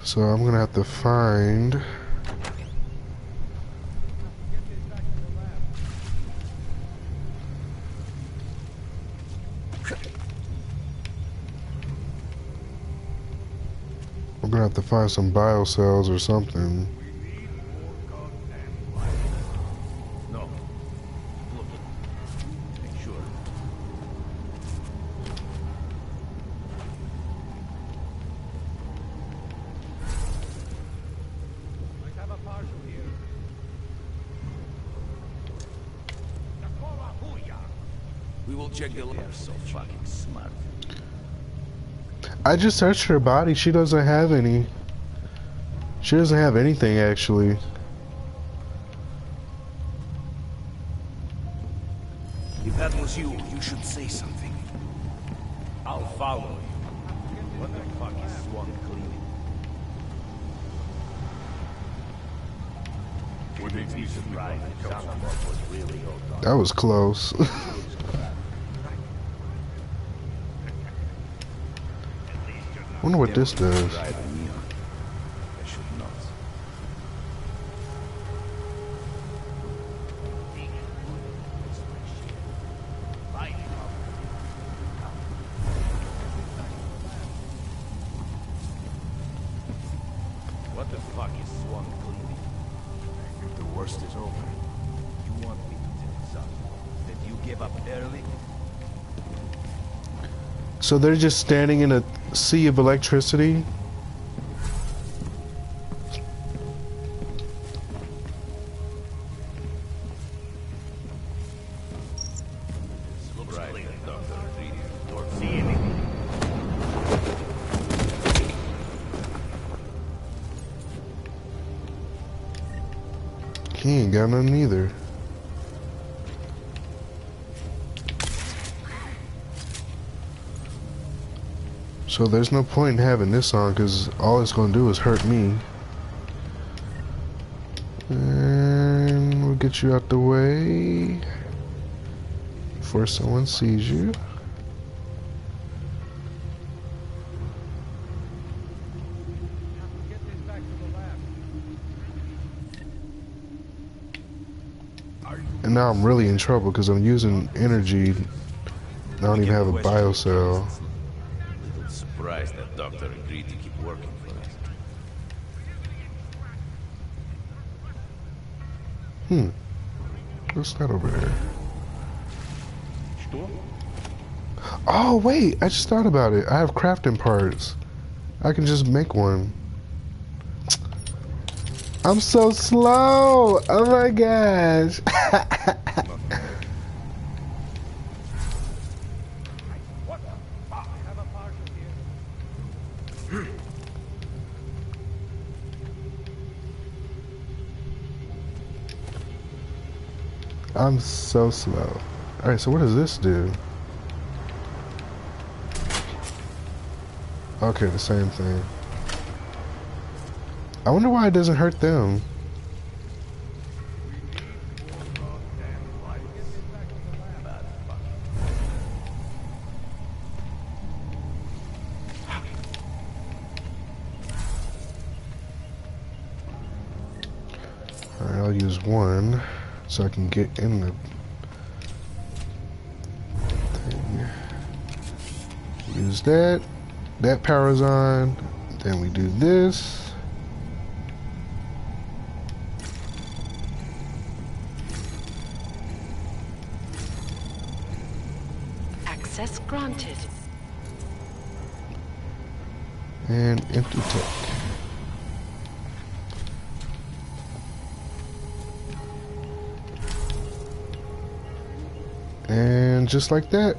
[SPEAKER 1] So I'm gonna have to find... I'm gonna have to find some biocells or something.
[SPEAKER 9] No. Look it. Make sure.
[SPEAKER 8] Might have a partial here.
[SPEAKER 9] We will check the lab. So fucking smart.
[SPEAKER 1] I just searched her body. She doesn't have any. She doesn't have anything, actually.
[SPEAKER 9] If that was you, you should say something. I'll follow you. What the fuck is Swan cleaning? Wouldn't be surprised if some of us was really old.
[SPEAKER 1] That was close. Wonder what this does.
[SPEAKER 9] What the fuck is Swan cleaning? If the worst is over, you want me to tell something that you give up early?
[SPEAKER 1] So they're just standing in a sea of electricity?
[SPEAKER 9] Looks right, Dr. Don't see anything.
[SPEAKER 1] He ain't got none either. So there's no point in having this on because all it's going to do is hurt me. And we'll get you out the way before someone sees you.
[SPEAKER 8] Get this back to the lab.
[SPEAKER 1] And now I'm really in trouble because I'm using energy. I don't even have a biocell.
[SPEAKER 9] Little surprised that doctor agreed to keep working for us.
[SPEAKER 1] What's that over there? Oh wait, I just thought about it. I have crafting parts. I can just make one. I'm so slow. Oh my gosh.
[SPEAKER 8] What the fuck? I have a partial here.
[SPEAKER 1] I'm so slow. Alright, so what does this do? Okay, the same thing. I wonder why it doesn't hurt them. Alright, I'll use one so I can get in the thing. Use that. That powers on. Then we do this.
[SPEAKER 11] Access granted.
[SPEAKER 1] And empty tech. And just like that.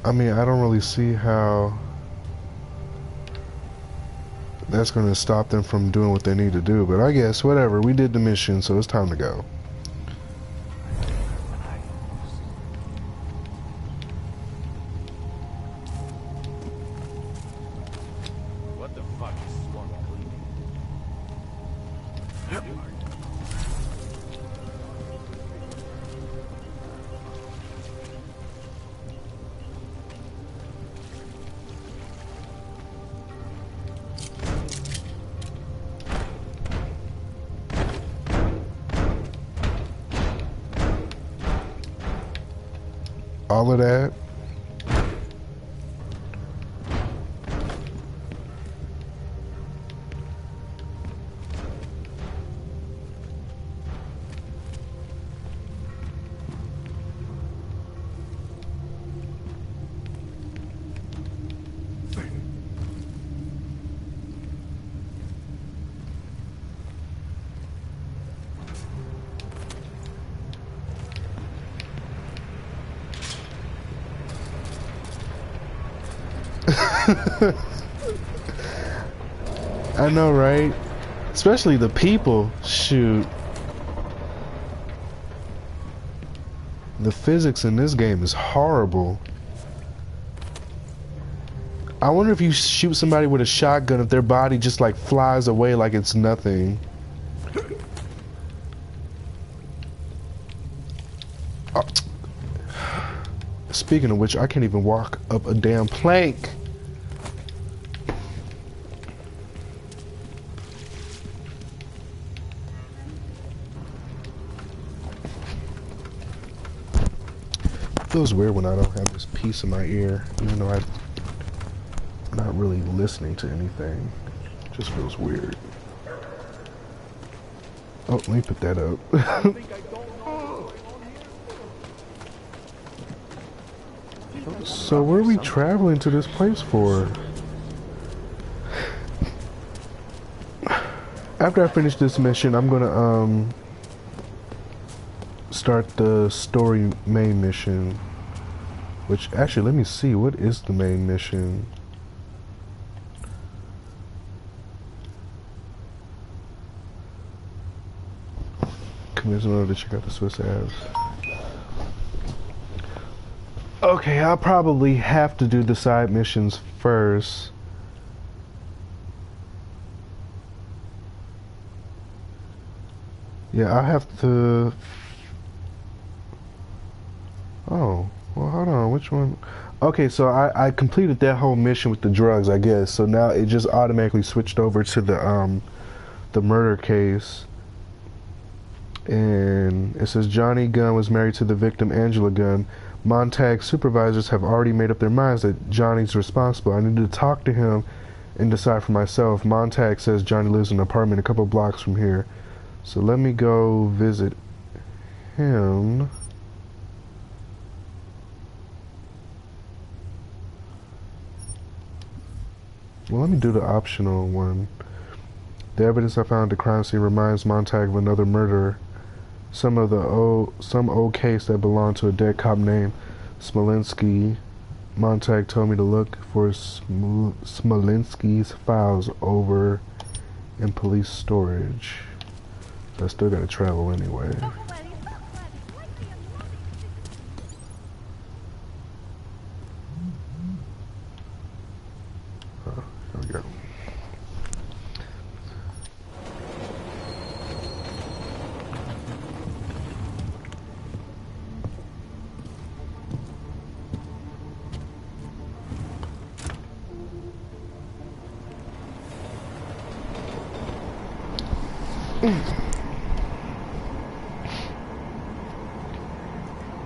[SPEAKER 1] I mean, I don't really see how that's going to stop them from doing what they need to do, but I guess whatever. We did the mission, so it's time to go. All of that. I know, right? Especially the people. Shoot. The physics in this game is horrible. I wonder if you shoot somebody with a shotgun, if their body just like flies away like it's nothing. Oh. Speaking of which, I can't even walk up a damn plank. It feels weird when I don't have this piece in my ear, even though I'm not really listening to anything. It just feels weird. Oh, let me put that up. So where are we traveling to this place for? After I finish this mission, I'm gonna start the story main mission. Which actually, let me see, what is the main mission? Convince me to check out the Swiss ads. Okay, I'll probably have to do the side missions first. Yeah, I have to... Oh, well, hold on, which one? Okay, so I completed that whole mission with the drugs, I guess. So now it just automatically switched over to the murder case. And it says Johnny Gunn was married to the victim Angela Gunn. Montag's supervisors have already made up their minds that Johnny's responsible. I need to talk to him and decide for myself. Montag says Johnny lives in an apartment a couple blocks from here. So let me go visit him. Well, let me do the optional one. The evidence I found at the crime scene reminds Montag of another murderer. Some old case that belonged to a dead cop named Smolinski. Montag told me to look for Smolinski's files over in police storage. So I still gotta travel anyway. Here we go.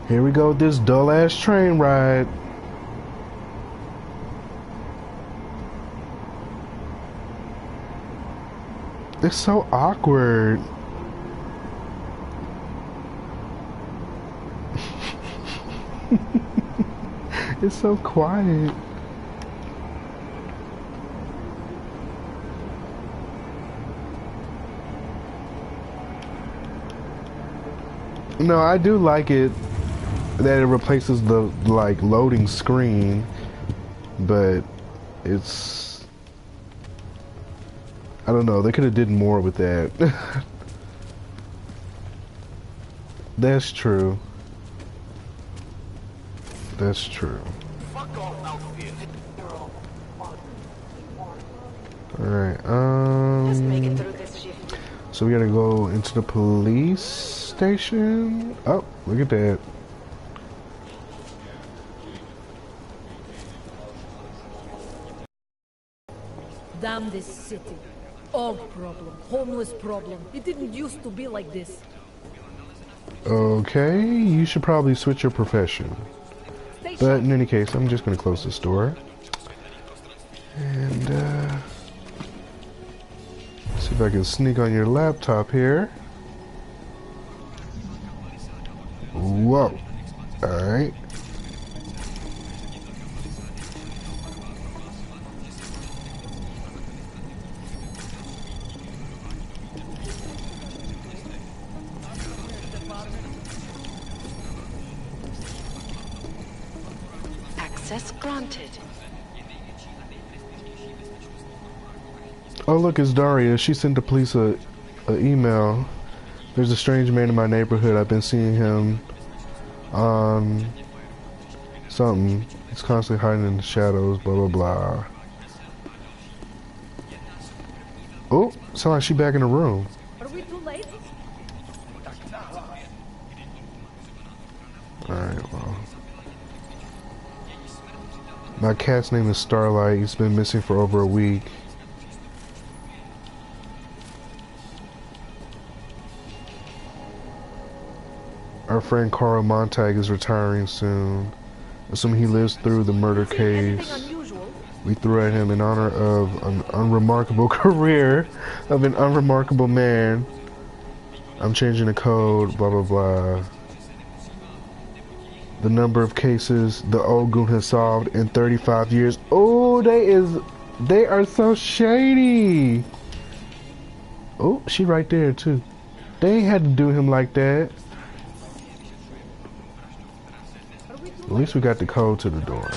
[SPEAKER 1] Here we go, this dull ass train ride. It's so awkward. It's so quiet. No, I do like it that it replaces the like loading screen, but it's, I don't know, they could have did more with that. That's true. That's true. Alright, so we gotta go into the police station. Oh, look at that.
[SPEAKER 4] Damn this city. Og problem, homeless problem. It didn't used to be like this.
[SPEAKER 1] Okay, you should probably switch your profession. But in any case, I'm just gonna close this door. And see if I can sneak on your laptop here. Whoa. Alright.
[SPEAKER 11] Access granted.
[SPEAKER 1] Oh look, it's Daria. She sent the police a email. There's a strange man in my neighborhood. I've been seeing him on something. He's constantly hiding in the shadows, blah blah blah. Oh, sounds like she back in the room.
[SPEAKER 4] Are we too late?
[SPEAKER 1] Alright, well. My cat's name is Starlight. He's been missing for over a week. Our friend Carl Montag is retiring soon. Assuming he lives through the murder case we threw at him in honor of an unremarkable career of an unremarkable man. I'm changing the code, blah blah blah. The number of cases the old goon has solved in 35 years. Oh, they are so shady. Oh, she right there too. They ain't had to do him like that. At least we got the code to the door.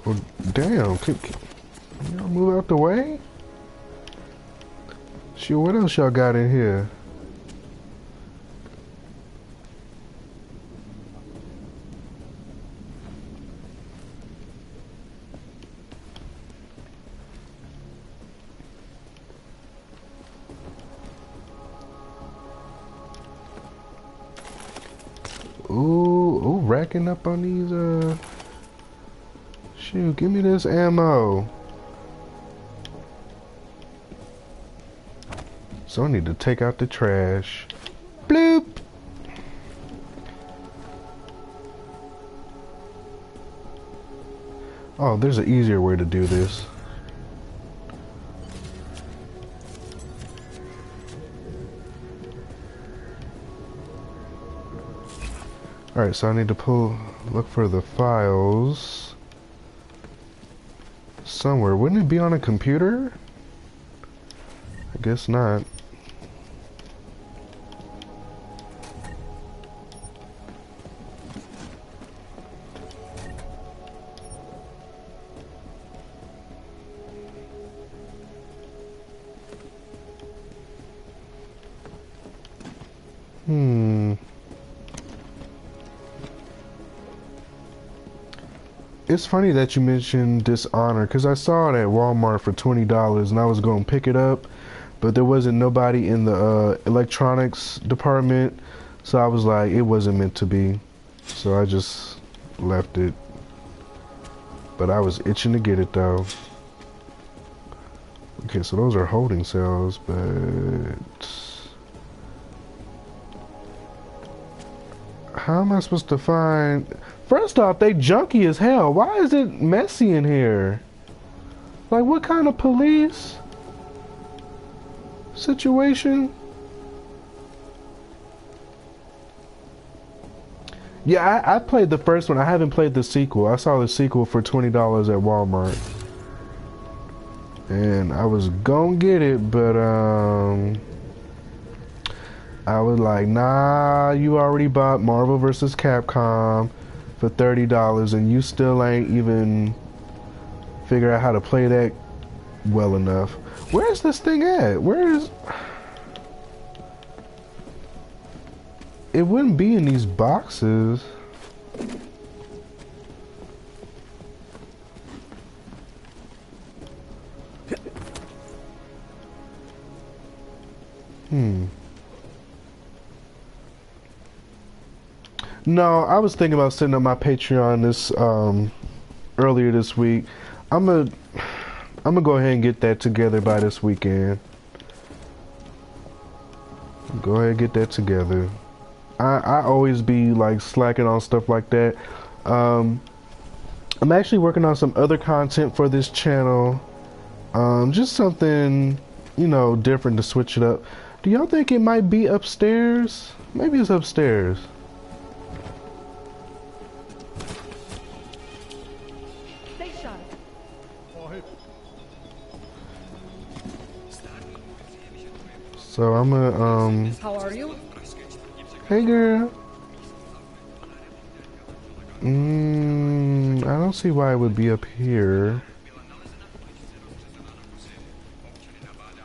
[SPEAKER 1] Well, damn, can y'all move out the way? Sure, what else y'all got in here? Ooh, racking up on these, shoot, give me this ammo. So I need to take out the trash. Bloop! Oh, there's an easier way to do this. Alright, so I need to look for the files somewhere. Wouldn't it be on a computer? I guess not. It's funny that you mentioned Dishonor, because I saw it at Walmart for $20 and I was going to pick it up, but there wasn't nobody in the electronics department, so I was like, it wasn't meant to be, so I just left it. But I was itching to get it though. Okay, so those are holding cells, but how am I supposed to find... First off, they junky as hell. Why is it messy in here? Like, what kind of police situation? Yeah, I played the first one. I haven't played the sequel. I saw the sequel for $20 at Walmart. And I was gonna get it, but I was like, nah, you already bought Marvel vs. Capcom for $30 and you still ain't even figure out how to play that well enough. Where's this thing at? Where is... It wouldn't be in these boxes. No, I was thinking about setting up my Patreon earlier this week. I'm gonna go ahead and get that together by this weekend. Go ahead and get that together. I always be like slacking on stuff like that. I'm actually working on some other content for this channel. Just something, you know, different to switch it up. Do y'all think it might be upstairs? Maybe it's upstairs. So I'm gonna
[SPEAKER 4] How are you?
[SPEAKER 1] Hey girl. I don't see why it would be up here.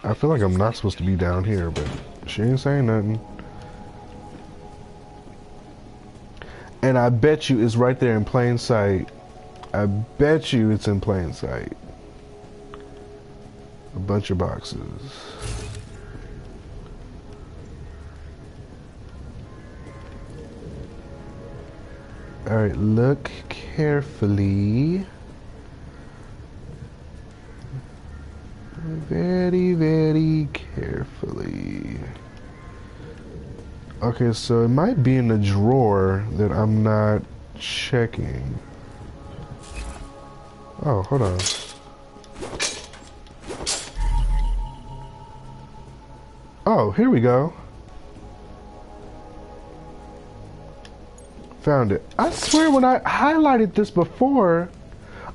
[SPEAKER 1] I feel like I'm not supposed to be down here, but she ain't saying nothing. And I bet you it's right there in plain sight. I bet you it's in plain sight. A bunch of boxes. Alright, look carefully. Very, very carefully. Okay, so it might be in the drawer that I'm not checking. Oh, hold on. Oh, here we go. Found it. I swear when I highlighted this before.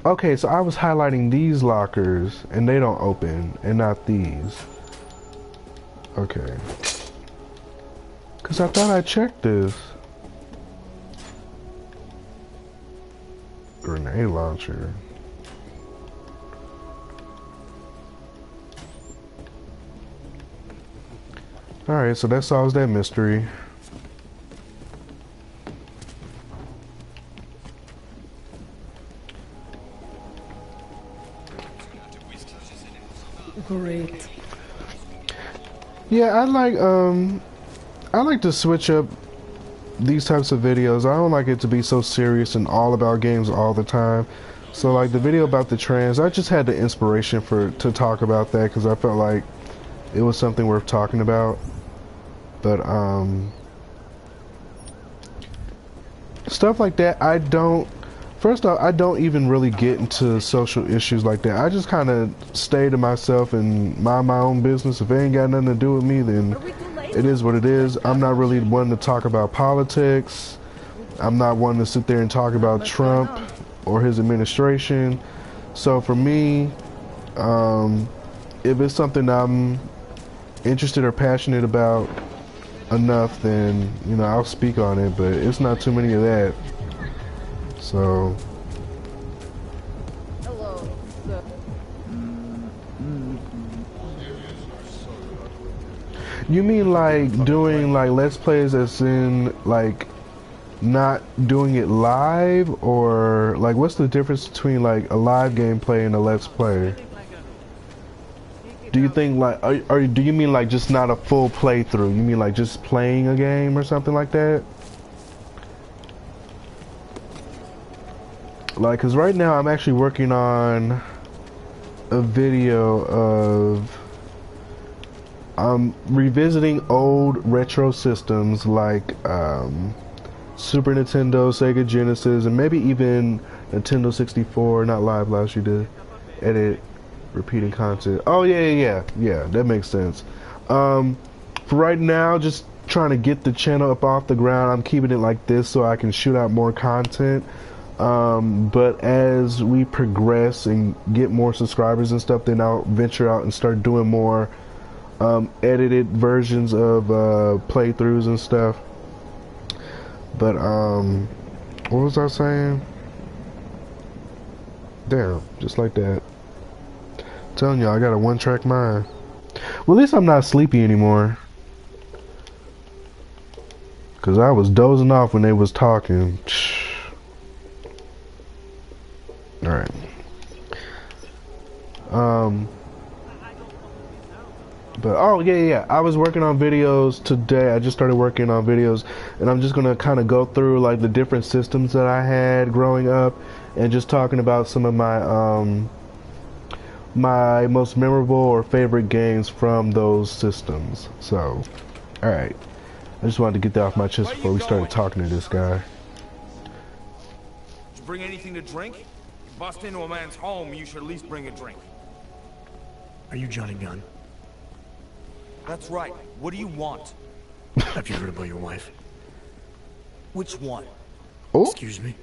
[SPEAKER 1] Okay, so I was highlighting these lockers and they don't open and not these. Okay. Cause I thought I checked this. Grenade launcher. Alright, so that solves that mystery.
[SPEAKER 4] Great.
[SPEAKER 1] Yeah, I like to switch up these types of videos. I don't like it to be so serious and all about games all the time. So like the video about the trans, I just had the inspiration to talk about that because I felt like it was something worth talking about. But stuff like that, first off, I don't even really get into social issues like that. I just kind of stay to myself and mind my own business. If it ain't got nothing to do with me, then it is what it is. I'm not really one to talk about politics. I'm not one to sit there and talk about Trump or his administration. So for me, if it's something I'm interested or passionate about enough, then, you know, I'll speak on it, but it's not too many of that. So
[SPEAKER 4] Hello, sir.
[SPEAKER 1] you mean like doing like let's plays as in like not doing it live, or like what's the difference between like a live gameplay and a let's play? Do you think like or do you mean like just not a full playthrough? You mean like just playing a game or something like that? Like, cause right now I'm actually working on a video of revisiting old retro systems like Super Nintendo, Sega Genesis, and maybe even Nintendo 64. Not live, allows you to edit repeating content. Oh yeah, that makes sense. For right now, just trying to get the channel up off the ground. I'm keeping it like this so I can shoot out more content. But as we progress and get more subscribers and stuff, then I'll venture out and start doing more edited versions of playthroughs and stuff. But what was I saying? Damn, just like that. I'm telling y'all, I got a one-track mind. Well, at least I'm not sleepy anymore. Cause I was dozing off when they was talking. Alright. But oh yeah, I was working on videos today. I just started working on videos, and I'm just gonna kind of go through like the different systems that I had growing up, and just talking about some of my my most memorable or favorite games from those systems. So, all right, I just wanted to get that off my chest before we started talking to this guy.
[SPEAKER 9] Did you bring anything to drink? You bust into a man's home, you should at least bring a drink.
[SPEAKER 3] Are you Johnny Gunn?
[SPEAKER 9] That's right. What do you want?
[SPEAKER 3] Have you heard about your wife?
[SPEAKER 9] Which one?
[SPEAKER 1] Oh,
[SPEAKER 3] excuse me?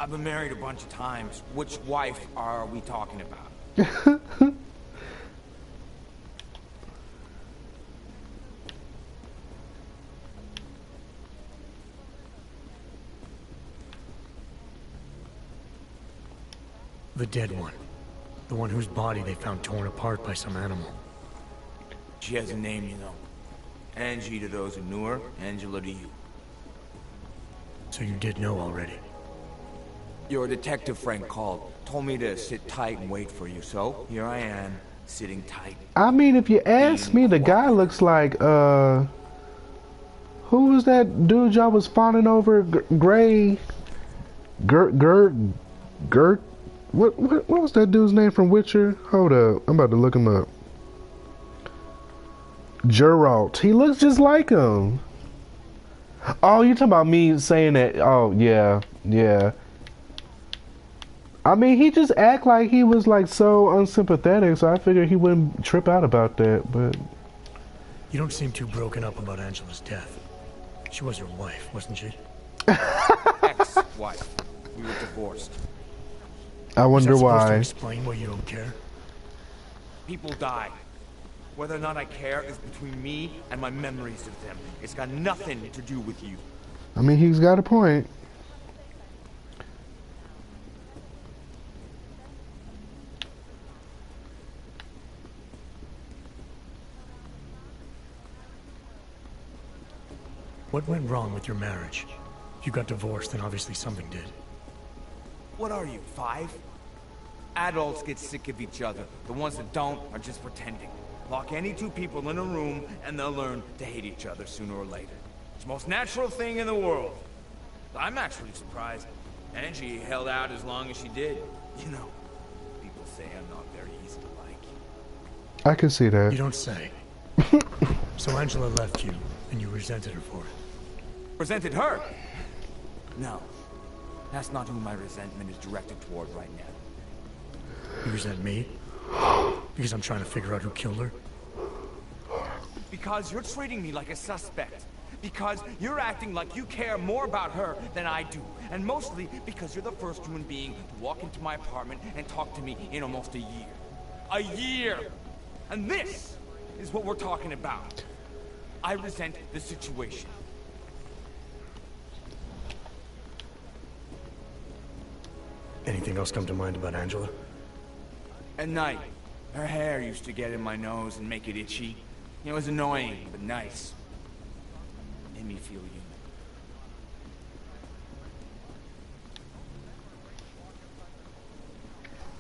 [SPEAKER 9] I've been married a bunch of times. Which wife are we talking about?
[SPEAKER 3] The dead one. The one whose body they found torn apart by some animal.
[SPEAKER 9] She has a name, you know. Angie to those who knew her, Angela to you.
[SPEAKER 3] So you did know already?
[SPEAKER 9] Your detective friend called. Told me to sit tight and wait for you, so here I am, sitting tight.
[SPEAKER 1] I mean, if you ask me, the guy looks like, who was that dude y'all was fawning over? Gray... Gert? What was that dude's name from Witcher? Hold up, I'm about to look him up. Geralt. He looks just like him. Oh, you talking about me saying that? Oh, yeah. I mean, he just act like he was like so unsympathetic, so I figured he wouldn't trip out about that, but...
[SPEAKER 3] You don't seem too broken up about Angela's death. She was your wife, wasn't she?
[SPEAKER 9] Ex-wife. We were divorced.
[SPEAKER 1] I wonder why.
[SPEAKER 3] To explain why you don't care?
[SPEAKER 9] People die. Whether or not I care is between me and my memories of them. It's got nothing to do with you.
[SPEAKER 1] I mean, he's got a point.
[SPEAKER 3] What went wrong with your marriage? If you got divorced, then obviously something did.
[SPEAKER 9] What are you, 5? Adults get sick of each other. The ones that don't are just pretending. Lock any two people in a room, and they'll learn to hate each other sooner or later. It's the most natural thing in the world. I'm actually surprised Angie held out as long as she did. You know, people say I'm not very easy to like.
[SPEAKER 1] I can see that.
[SPEAKER 3] You don't say. So Angela left you, and you resented her for it.
[SPEAKER 9] Resented her? No. That's not who my resentment is directed toward right now.
[SPEAKER 3] You resent me? Because I'm trying to figure out who killed her?
[SPEAKER 9] Because you're treating me like a suspect. Because you're acting like you care more about her than I do. And mostly because you're the first human being to walk into my apartment and talk to me in almost a year. A year! And this is what we're talking about. I resent the situation.
[SPEAKER 3] Anything else come to mind about Angela?
[SPEAKER 9] At night, her hair used to get in my nose and make it itchy. It was annoying, but nice. Made me feel human.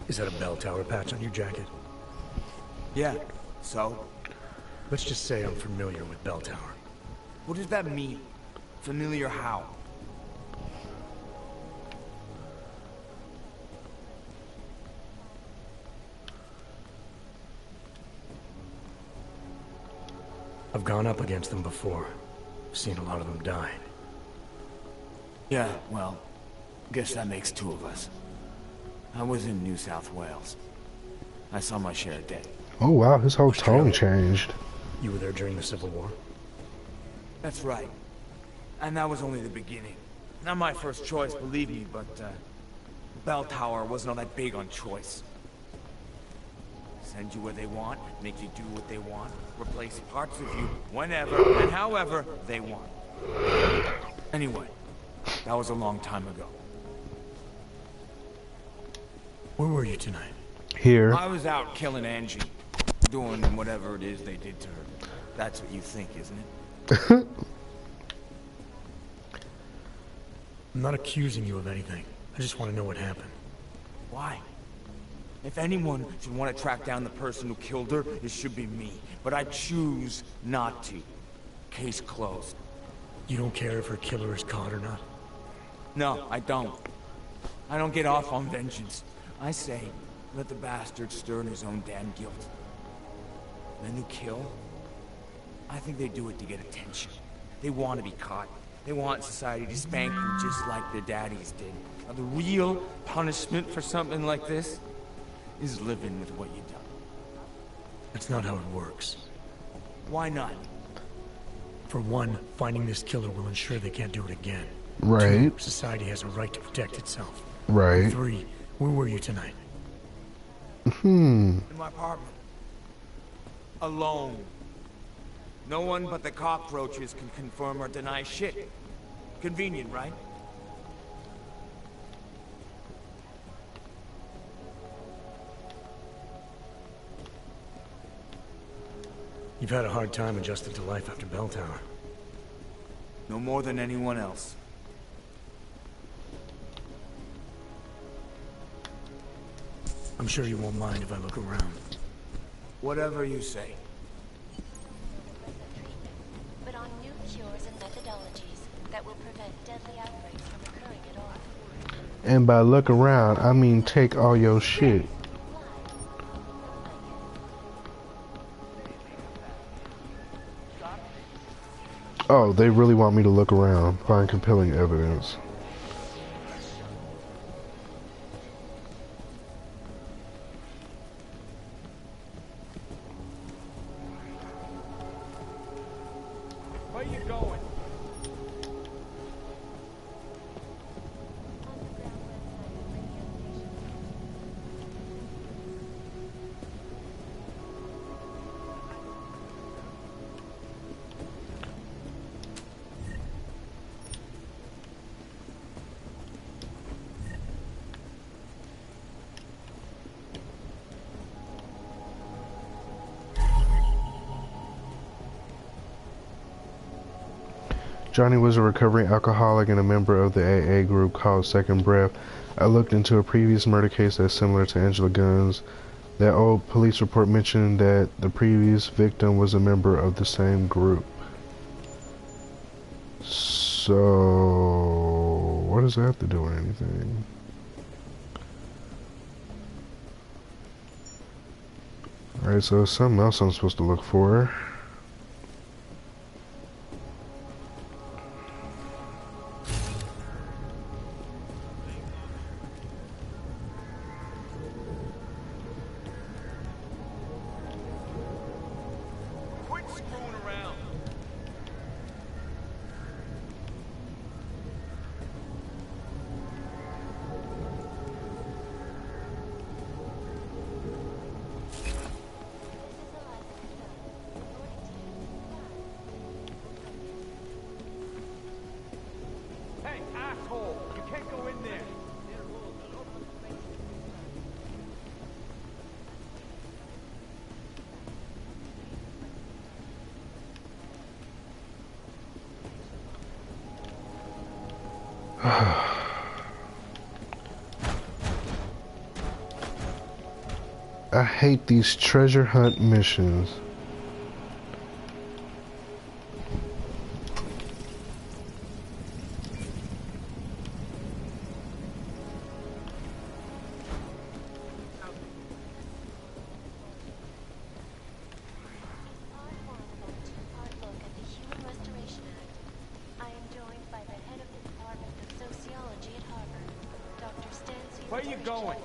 [SPEAKER 3] Is that a bell tower patch on your jacket?
[SPEAKER 9] Yeah, so?
[SPEAKER 3] Let's just say I'm familiar with bell tower.
[SPEAKER 9] What does that mean? Familiar how?
[SPEAKER 3] I've gone up against them before. Seen a lot of them die.
[SPEAKER 9] Yeah, well, guess that makes 2 of us. I was in New South Wales. I saw my share of dead.
[SPEAKER 1] Oh wow, his whole tone changed.
[SPEAKER 3] You were there during the Civil War?
[SPEAKER 9] That's right. And that was only the beginning. Not my first choice, believe me, but, Bell Tower wasn't all that big on choice. Send you where they want, make you do what they want, replace parts of you whenever and however they want. Anyway, that was a long time ago.
[SPEAKER 3] Where were you tonight?
[SPEAKER 1] Here.
[SPEAKER 9] I was out killing Angie. Doing whatever it is they did to her. That's what you think, isn't it?
[SPEAKER 3] I'm not accusing you of anything. I just want to know what happened.
[SPEAKER 9] Why? If anyone should want to track down the person who killed her, it should be me. But I choose not to. Case closed.
[SPEAKER 3] You don't care if her killer is caught or not?
[SPEAKER 9] No, I don't. I don't get off on vengeance. I say, let the bastard stir in his own damn guilt. Men who kill, I think they do it to get attention. They want to be caught. They want society to spank them just like their daddies did. Now, the real punishment for something like this is living with what you done.
[SPEAKER 3] That's not how it works.
[SPEAKER 9] Why not?
[SPEAKER 3] For one, finding this killer will ensure they can't do it again.
[SPEAKER 1] Right.
[SPEAKER 3] 2, society has a right to protect itself.
[SPEAKER 1] Right.
[SPEAKER 3] And 3, where were you tonight?
[SPEAKER 9] In my apartment. Alone. No one but the cockroaches can confirm or deny shit. Convenient, right?
[SPEAKER 3] You've had a hard time adjusting to life after Bell Tower.
[SPEAKER 9] No more than anyone else.
[SPEAKER 3] I'm sure you won't mind if I look around.
[SPEAKER 9] Whatever you say.
[SPEAKER 12] But on new cures and methodologies that will prevent deadly outbreaks from occurring at all.
[SPEAKER 1] And by look around, I mean take all your shit. Oh, they really want me to look around, find compelling evidence.
[SPEAKER 9] Where you going?
[SPEAKER 1] Johnny was a recovering alcoholic and a member of the AA group called Second Breath. I looked into a previous murder case that's similar to Angela Gunn's. That old police report mentioned that the previous victim was a member of the same group. So, what does that have to do with anything? Alright, so there's something else I'm supposed to look for. I hate these treasure hunt missions.
[SPEAKER 9] Where you going?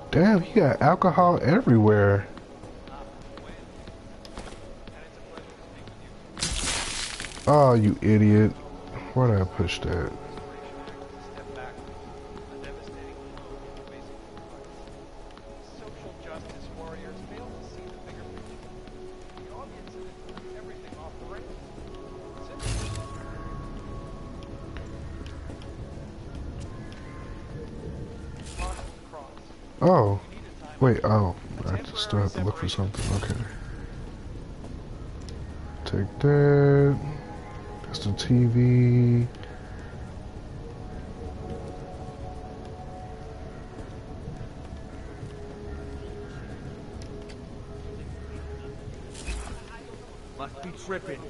[SPEAKER 1] Damn, you got alcohol everywhere. Oh, you idiot. Why did I push that? Oh, wait, oh, I still have to look for something, okay. Take that. That's the TV.
[SPEAKER 9] Must be tripping.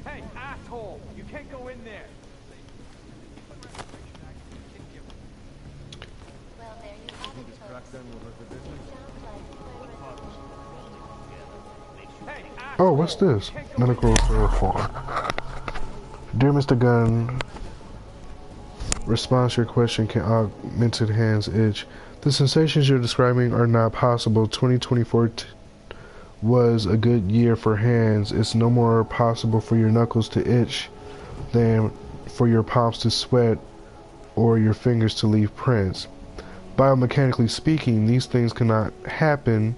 [SPEAKER 8] Hey, asshole! You can't go in there!
[SPEAKER 12] Well, there you have it, folks.
[SPEAKER 1] Oh, what's this? Medical referral form. Dear Mr. Gunn, response to your question, can augmented hands itch? The sensations you're describing are not possible. 2024 was a good year for hands. It's no more possible for your knuckles to itch than for your palms to sweat or your fingers to leave prints. Biomechanically speaking, these things cannot happen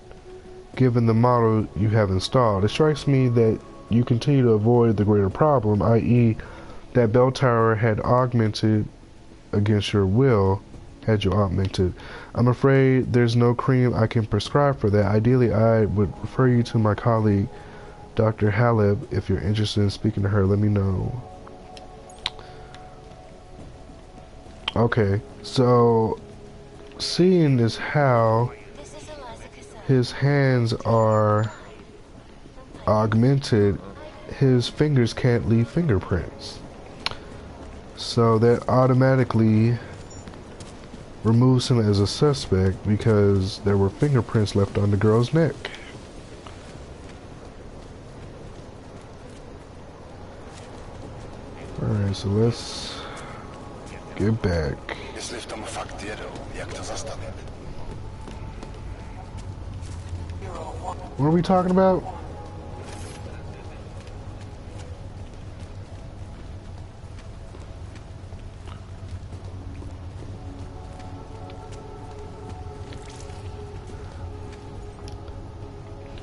[SPEAKER 1] given the model you have installed. It strikes me that you continue to avoid the greater problem, i.e. that bell tower had augmented against your will, had you augmented. I'm afraid there's no cream I can prescribe for that. Ideally, I would refer you to my colleague, Dr. Haleb. If you're interested in speaking to her, let me know. Okay, so seeing as how his hands are augmented, his fingers can't leave fingerprints. So that automatically removes him as a suspect because there were fingerprints left on the girl's neck. Alright, so let's get back. What are we talking about?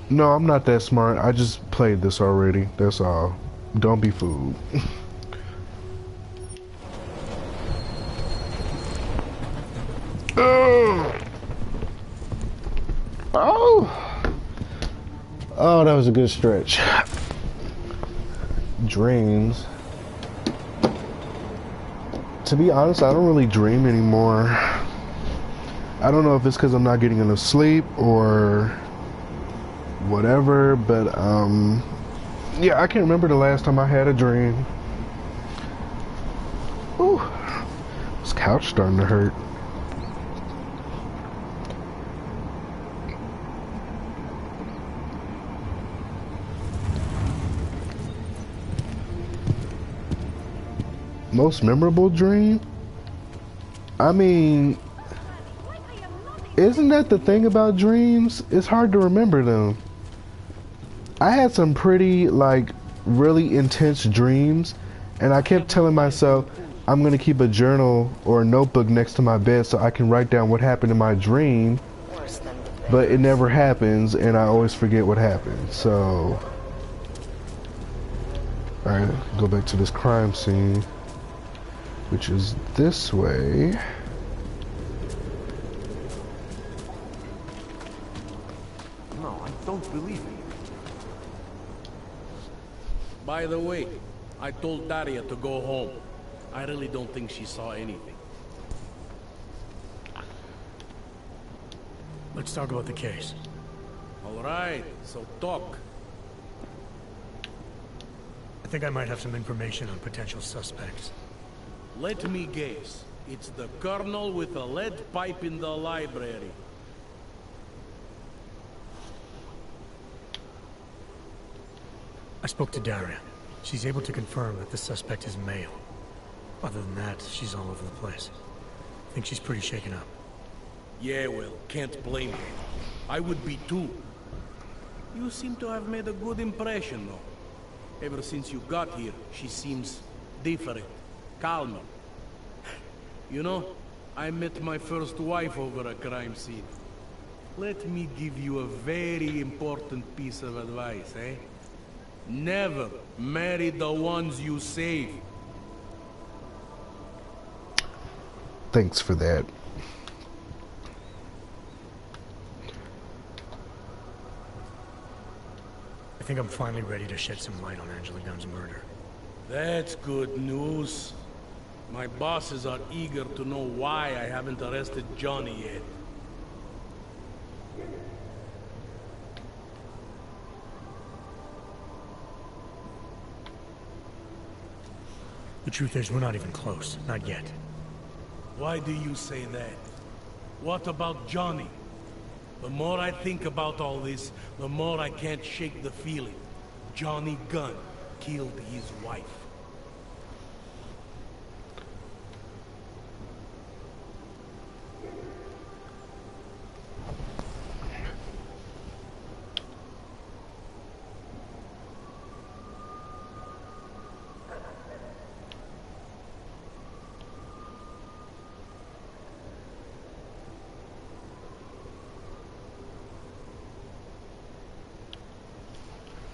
[SPEAKER 1] No, I'm not that smart. I just played this already. That's all. Don't be fooled. Oh, that was a good stretch. Dreams. To be honest, I don't really dream anymore. I don't know if it's because I'm not getting enough sleep or whatever, but yeah, I can't remember the last time I had a dream. Ooh, this couch starting to hurt. Most memorable dream? I mean, isn't that the thing about dreams? It's hard to remember them. I had some pretty, like, really intense dreams, and I kept telling myself I'm gonna keep a journal or a notebook next to my bed so I can write down what happened in my dream, but it never happens, and I always forget what happened. So, alright, go back to this crime scene, which is this way.
[SPEAKER 9] No, I don't believe it.
[SPEAKER 6] By the way, I told Daria to go home. I really don't think she saw anything.
[SPEAKER 3] Let's talk about the case.
[SPEAKER 6] All right, so talk.
[SPEAKER 3] I think I might have some information on potential suspects.
[SPEAKER 6] Let me guess. It's the colonel with a lead pipe in the library.
[SPEAKER 3] I spoke to Daria. She's able to confirm that the suspect is male. Other than that, she's all over the place. I think she's pretty shaken up.
[SPEAKER 6] Yeah, well, can't blame her. I would be too. You seem to have made a good impression, though. Ever since you got here, she seems different, calmer. You know, I met my first wife over a crime scene. Let me give you a very important piece of advice, eh? Never marry the ones you save.
[SPEAKER 1] Thanks for that.
[SPEAKER 3] I think I'm finally ready to shed some light on Angela Gunn's murder.
[SPEAKER 6] That's good news. My bosses are eager to know why I haven't arrested Johnny yet.
[SPEAKER 3] The truth is, we're not even close. Not yet.
[SPEAKER 6] Why do you say that? What about Johnny? The more I think about all this, the more I can't shake the feeling. Johnny Gunn killed his wife.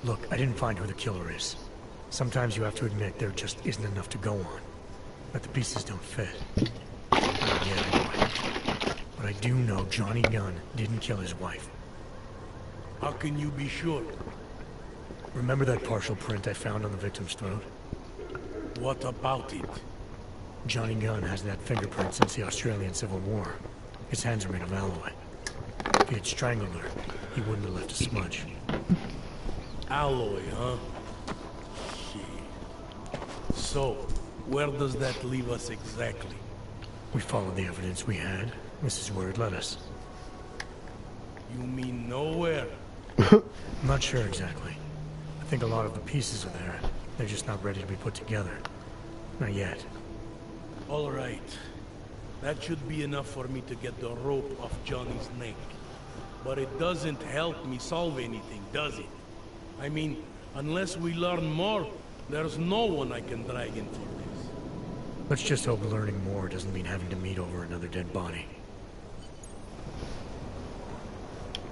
[SPEAKER 3] Look, I didn't find who the killer is. Sometimes you have to admit there just isn't enough to go on. But the pieces don't fit. Not yet, anyway. But I do know Johnny Gunn didn't kill his wife.
[SPEAKER 6] How can you be sure?
[SPEAKER 3] Remember that partial print I found on the victim's throat?
[SPEAKER 6] What about it?
[SPEAKER 3] Johnny Gunn has that fingerprint since the Australian Civil War. His hands are made of alloy. If he had strangled her, he wouldn't have left a smudge.
[SPEAKER 6] Alloy, huh? Shit. So, where does that leave us exactly?
[SPEAKER 3] We followed the evidence we had. This is where it led us.
[SPEAKER 6] You mean nowhere?
[SPEAKER 3] I'm not sure exactly. I think a lot of the pieces are there. They're just not ready to be put together. Not yet.
[SPEAKER 6] All right. That should be enough for me to get the rope off Johnny's neck. But it doesn't help me solve anything, does it? I mean, unless we learn more, there's no one I can drag in for this.
[SPEAKER 3] Let's just hope learning more doesn't mean having to meet over another dead body.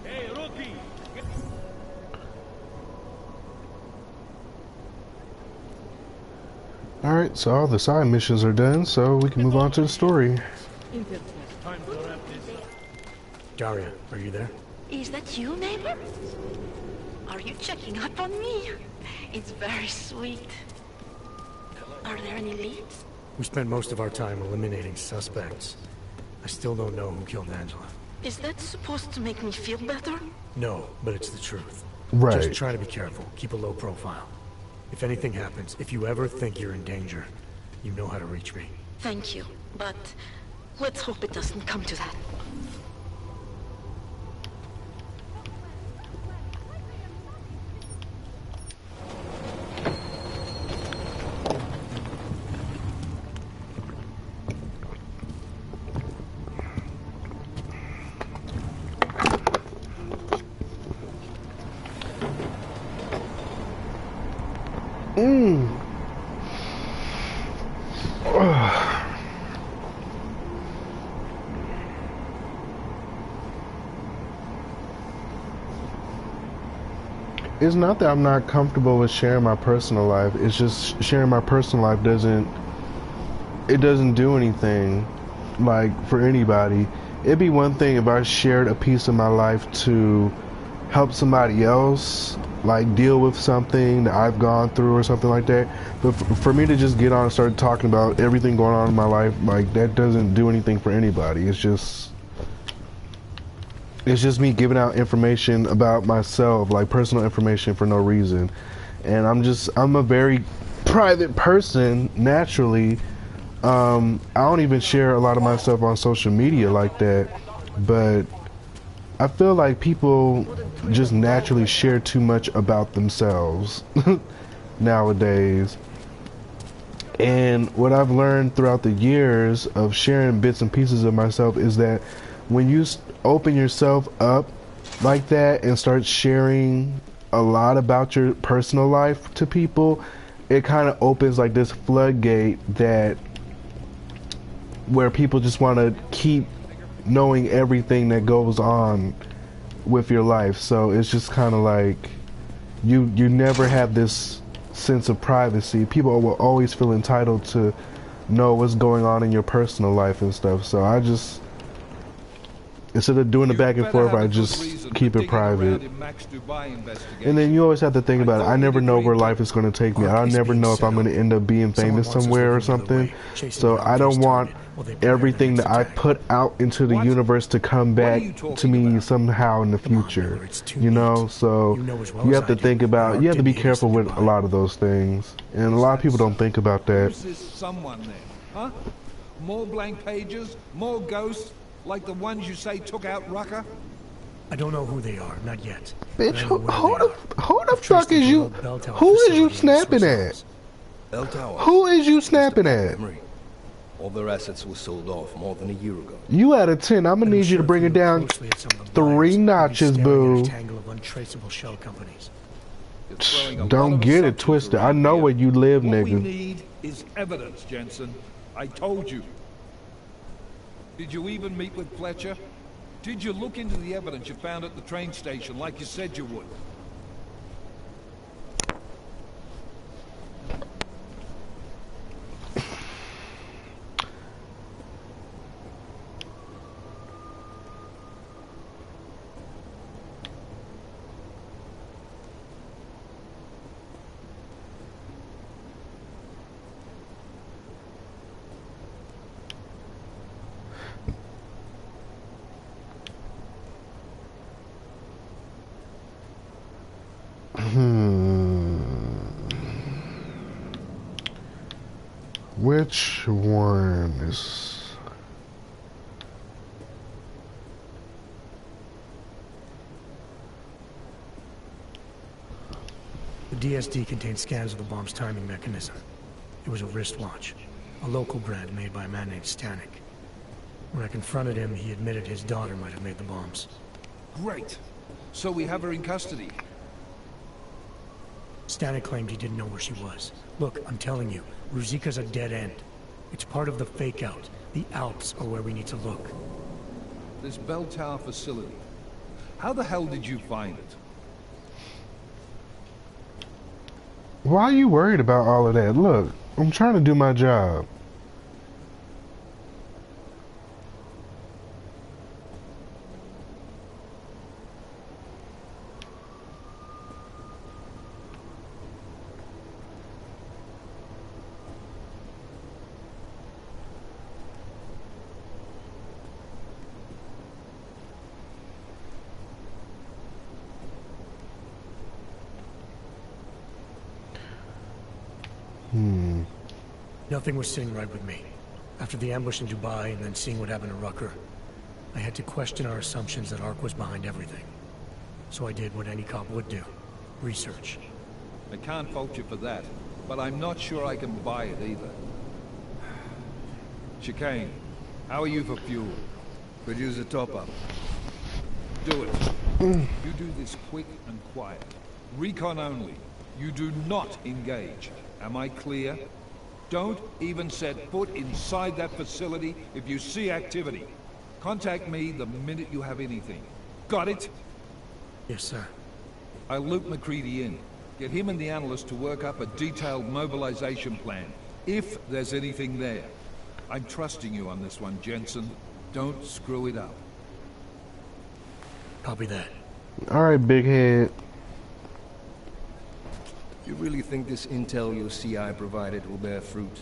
[SPEAKER 6] Hey, rookie!
[SPEAKER 1] Alright, so all the side missions are done, so we can move on to the story.
[SPEAKER 6] Time to wrap this up.
[SPEAKER 3] Daria, are you there?
[SPEAKER 11] Is that you, neighbor? Are you checking up on me? It's very sweet. Are there any leads?
[SPEAKER 3] We spent most of our time eliminating suspects. I still don't know who killed Angela.
[SPEAKER 11] Is that supposed to make me feel better?
[SPEAKER 3] No, but it's the truth.
[SPEAKER 1] Right.
[SPEAKER 3] Just try to be careful. Keep a low profile. If anything happens, if you ever think you're in danger, you know how to reach me.
[SPEAKER 11] Thank you, but let's hope it doesn't come to that.
[SPEAKER 1] It's not that I'm not comfortable with sharing my personal life. It's just sharing my personal life doesn't do anything, like, for anybody. It'd be one thing if I shared a piece of my life to help somebody else, like, deal with something that I've gone through or something like that. But for me to just get on and start talking about everything going on in my life, like, that doesn't do anything for anybody. It's just me giving out information about myself, like personal information for no reason. And I'm a very private person naturally. I don't even share a lot of my stuff on social media like that, but I feel like people just naturally share too much about themselves nowadays. And what I've learned throughout the years of sharing bits and pieces of myself is that when you open yourself up like that and start sharing a lot about your personal life to people, it kind of opens like this floodgate where people just want to keep knowing everything that goes on with your life. So it's just kind of like you never have this sense of privacy. People will always feel entitled to know what's going on in your personal life and stuff. So I just, instead of doing the back and forth, I just keep it private. And then you always have to think about it. I never know where life is going to take me. I never know if I'm going to end up being famous somewhere or something. So I don't want everything that I put out into the universe to come back to me somehow in the future. You know, so you have to think about, you have to be careful with a lot of those things. And a lot of people don't think about that.
[SPEAKER 8] Who's this someone there? Huh? More blank pages? More ghosts? Like the ones you say took out Rucker?
[SPEAKER 3] I don't know who they are, not yet.
[SPEAKER 1] Bitch, who the fuck is you? Who is you snapping at? Who is you snapping at?
[SPEAKER 13] All their assets were sold off more than a year ago.
[SPEAKER 1] You out of 10. I'm gonna need you to bring it down 3 notches, boo. Don't get it twisted. I know where you live, nigga.
[SPEAKER 8] What we need is evidence, Jensen. I told you. Did you even meet with Fletcher? Did you look into the evidence you found at the train station like you said you would?
[SPEAKER 1] Which one is...
[SPEAKER 3] The DSD contained scans of the bomb's timing mechanism. It was a wristwatch, a local brand made by a man named Stanek. When I confronted him, he admitted his daughter might have made the bombs.
[SPEAKER 8] Great. So we have her in custody.
[SPEAKER 3] Stanek claimed he didn't know where she was. Look, I'm telling you, Ruzika's a dead end. It's part of the fake-out. The Alps are where we need to look.
[SPEAKER 8] This bell tower facility. How the hell did you find it?
[SPEAKER 1] Why are you worried about all of that? Look, I'm trying to do my job.
[SPEAKER 3] Nothing was sitting right with me. After the ambush in Dubai and then seeing what happened to Rucker, I had to question our assumptions that Ark was behind everything. So I did what any cop would do. Research.
[SPEAKER 8] I can't fault you for that, but I'm not sure I can buy it either. Chicane, how are you for fuel?
[SPEAKER 13] Could use a top-up.
[SPEAKER 8] Do it. You do this quick and quiet. Recon only. You do not engage. Am I clear? Don't even set foot inside that facility if you see activity. Contact me the minute you have anything. Got it?
[SPEAKER 3] Yes, sir.
[SPEAKER 8] I'll loop McCready in. Get him and the analyst to work up a detailed mobilization plan, if there's anything there. I'm trusting you on this one, Jensen. Don't screw it up.
[SPEAKER 3] Copy that.
[SPEAKER 1] Alright, big head.
[SPEAKER 13] You really think this intel your CI provided will bear fruit?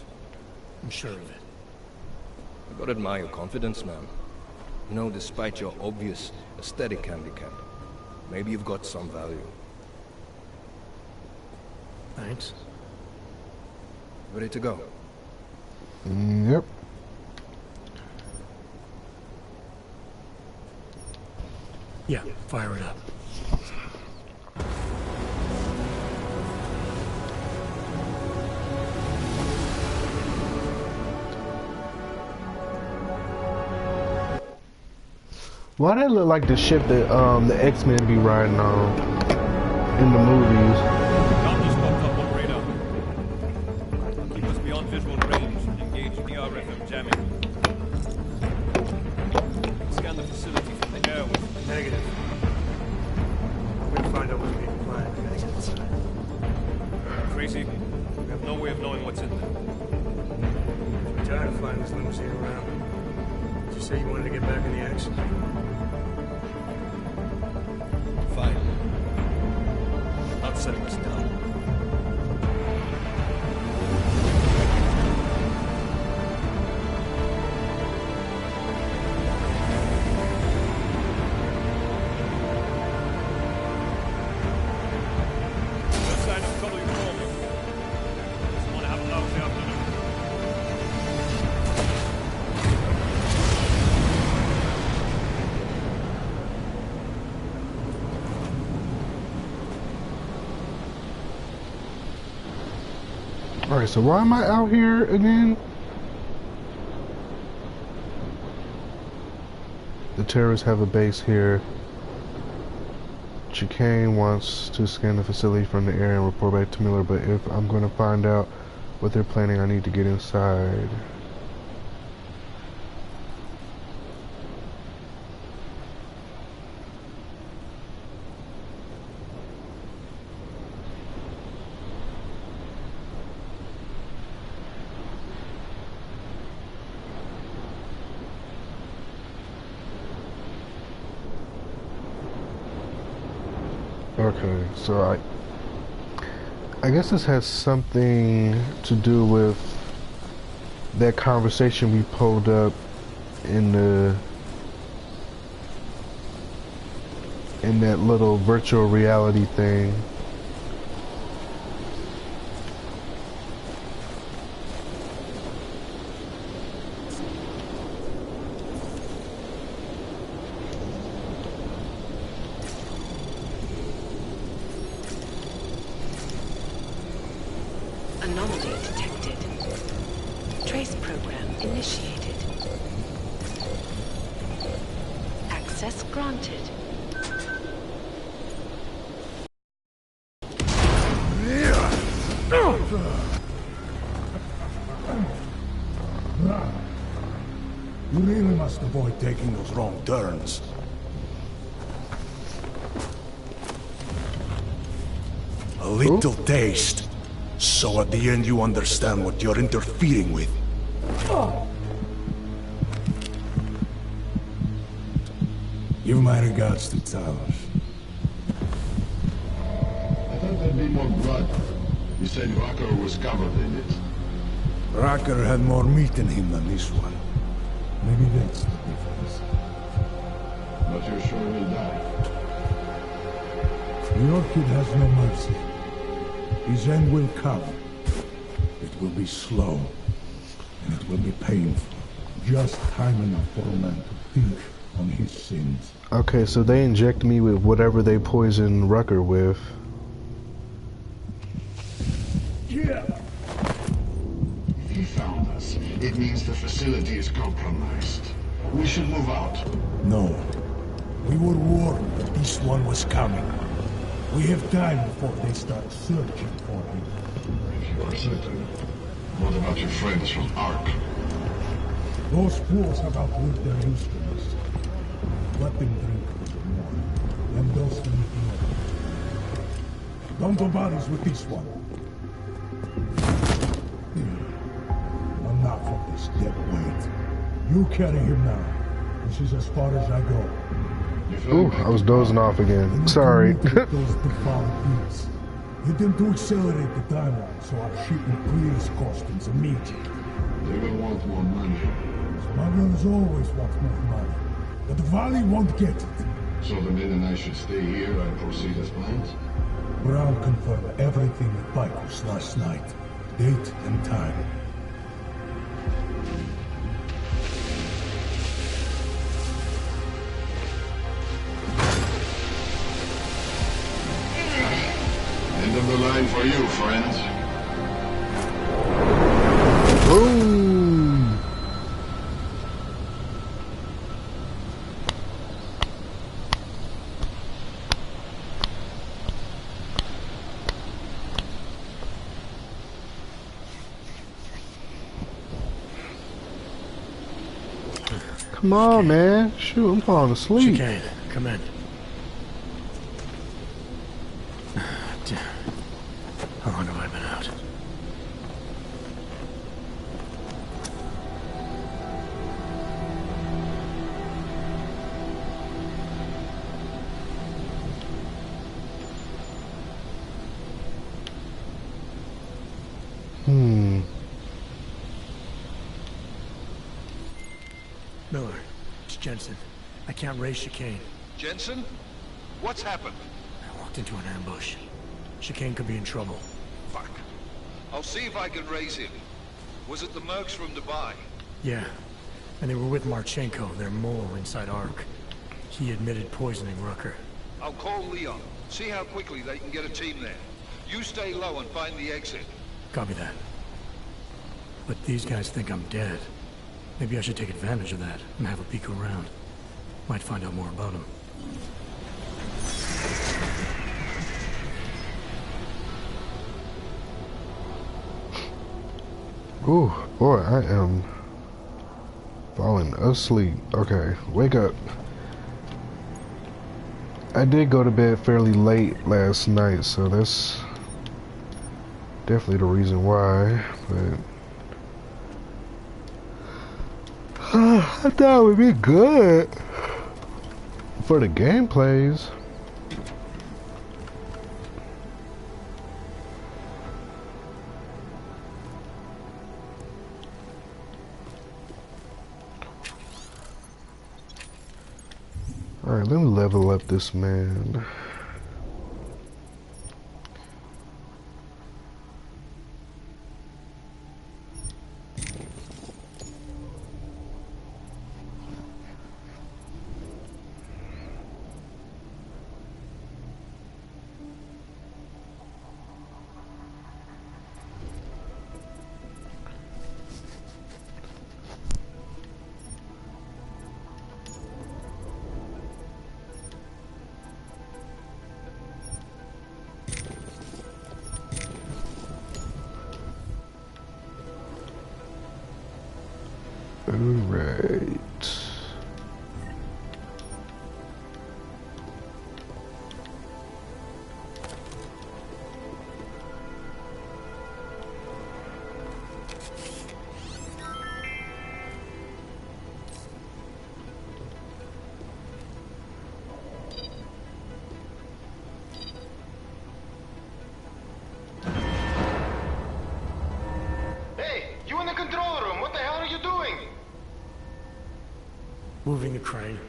[SPEAKER 3] I'm sure of it.
[SPEAKER 13] I gotta admire your confidence, man. You know, despite your obvious aesthetic handicap, maybe you've got some value.
[SPEAKER 3] Thanks.
[SPEAKER 13] Ready to go?
[SPEAKER 1] Yep.
[SPEAKER 3] Yeah, fire it up.
[SPEAKER 1] Why that look like the ship that the X-Men be riding on in the movies?
[SPEAKER 14] Bounty spot up on radar. Keep us beyond visual range. Engage ERFM jamming. Scan the facility from the air with
[SPEAKER 3] Negative. I'm gonna find out what's being planned and get inside.
[SPEAKER 14] Tracy, we have no way of knowing what's in there.
[SPEAKER 3] flying this limousine around. Did you say you wanted to get back in the action?
[SPEAKER 14] Fine. Not setting us down. What sign of trouble you call me? Just want to have a lousy afternoon.
[SPEAKER 1] Alright, so why am I out here again? The terrorists have a base here. Chicane wants to scan the facility from the air and report back to Miller, but if I'm going to find out what they're planning, I need to get inside. Okay, so I guess this has something to do with that conversation we pulled up in that little virtual reality thing.
[SPEAKER 15] Anomaly detected. Trace program initiated. Access granted.
[SPEAKER 16] You really must avoid taking those wrong turns. A little taste, so at the end you understand what you're interfering with. Give my regards to Talos.
[SPEAKER 17] I thought there'd be more blood. You said Rucker was covered in it.
[SPEAKER 16] Rucker had more meat in him than this one. Maybe that's the difference.
[SPEAKER 17] But you're sure he'll die?
[SPEAKER 16] The Orchid has no mercy. His end will come. It will be slow, and it will be painful. Just time enough for a man to think on his sins.
[SPEAKER 1] Okay, so they inject me with whatever they poison Rucker with.
[SPEAKER 16] Yeah.
[SPEAKER 17] If he found us, it means the facility is compromised. We should move out.
[SPEAKER 16] No. We were warned that this one was coming. We have time before they start searching for him.
[SPEAKER 17] If you are certain. What about your friends from Ark?
[SPEAKER 16] Those fools have outlived their usefulness. Let them drink a little more, then they'll sleep more. Don't go bother with this one. Enough of this dead weight. You carry him now. This is as far as I go.
[SPEAKER 1] Ooh, I was dozing off again. Sorry.
[SPEAKER 16] Those devout beats. Get them to accelerate the timeline so our shipment clears customs immediately.
[SPEAKER 17] They will want more money.
[SPEAKER 16] Smugglers always want more money. But the Valley won't get it.
[SPEAKER 17] So the men and I should stay here and proceed as planned?
[SPEAKER 16] Brown confirmed everything at Picos last night. Date and time.
[SPEAKER 17] End of the line for you, friend.
[SPEAKER 1] Boom! Come on, man. Shoot, I'm falling asleep.
[SPEAKER 3] Chicane, come in. Damn. How long have I been out? Miller, it's Jensen. I can't raise Chicane.
[SPEAKER 18] Jensen? What's happened?
[SPEAKER 3] I walked into an ambush. Chicane could be in trouble.
[SPEAKER 18] Fuck. I'll see if I can raise him. Was it the mercs from Dubai?
[SPEAKER 3] Yeah. And they were with Marchenko, their mole inside Ark. He admitted poisoning Rucker.
[SPEAKER 18] I'll call Leon. See how quickly they can get a team there. You stay low and find the exit.
[SPEAKER 3] Copy that. But these guys think I'm dead. Maybe I should take advantage of that and have a peek around. Might find out more about him.
[SPEAKER 1] Ooh, boy, I am falling asleep. Okay, wake up. I did go to bed fairly late last night, so that's definitely the reason why, but I thought it would be good for the gameplays. Alright, let me level up this man. Alright.
[SPEAKER 3] Moving the crane.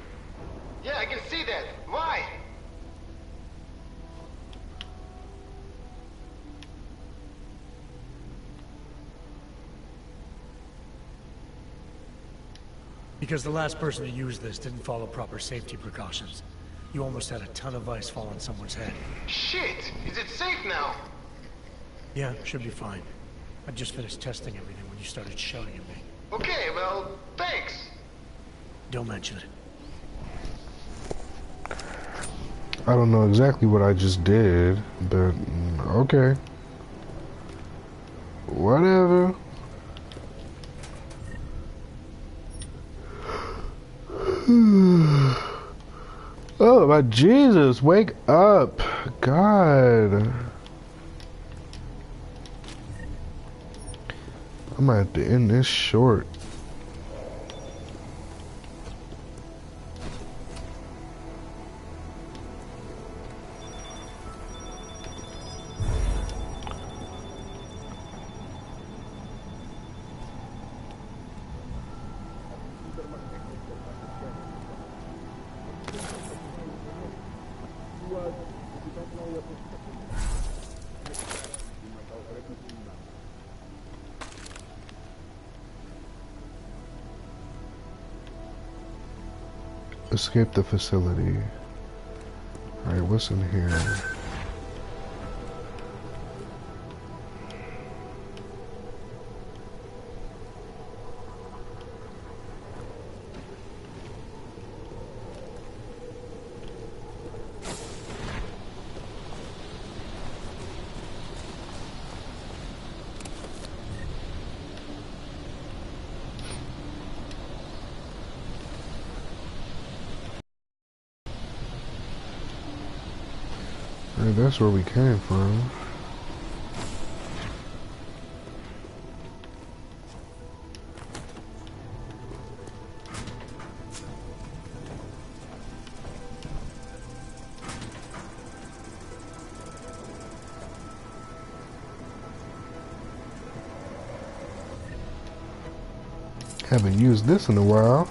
[SPEAKER 19] Yeah, I can see that. Why?
[SPEAKER 3] Because the last person to use this didn't follow proper safety precautions. You almost had a ton of ice fall on someone's head.
[SPEAKER 19] Shit! Is it safe now?
[SPEAKER 3] Yeah, should be fine. I just finished testing everything when you started shouting at me.
[SPEAKER 19] Okay, well, thanks.
[SPEAKER 3] Don't mention it.
[SPEAKER 1] I don't know exactly what I just did, but okay. Whatever. Oh my Jesus, wake up. God. I might have to end this short. Escape the facility. Alright, what's in here? That's where we came from. Haven't used this in a while.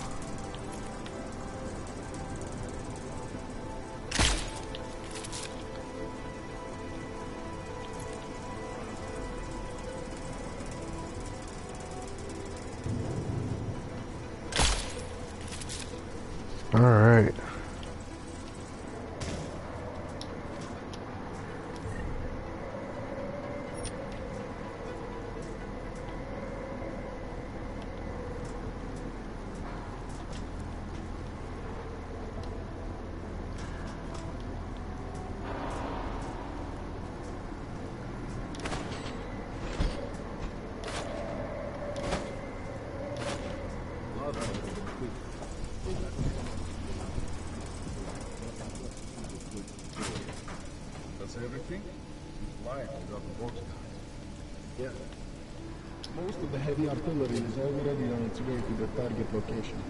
[SPEAKER 1] All right.
[SPEAKER 20] That's everything? Life without the box. Yeah. Most of the heavy artillery is already on its way to the target location.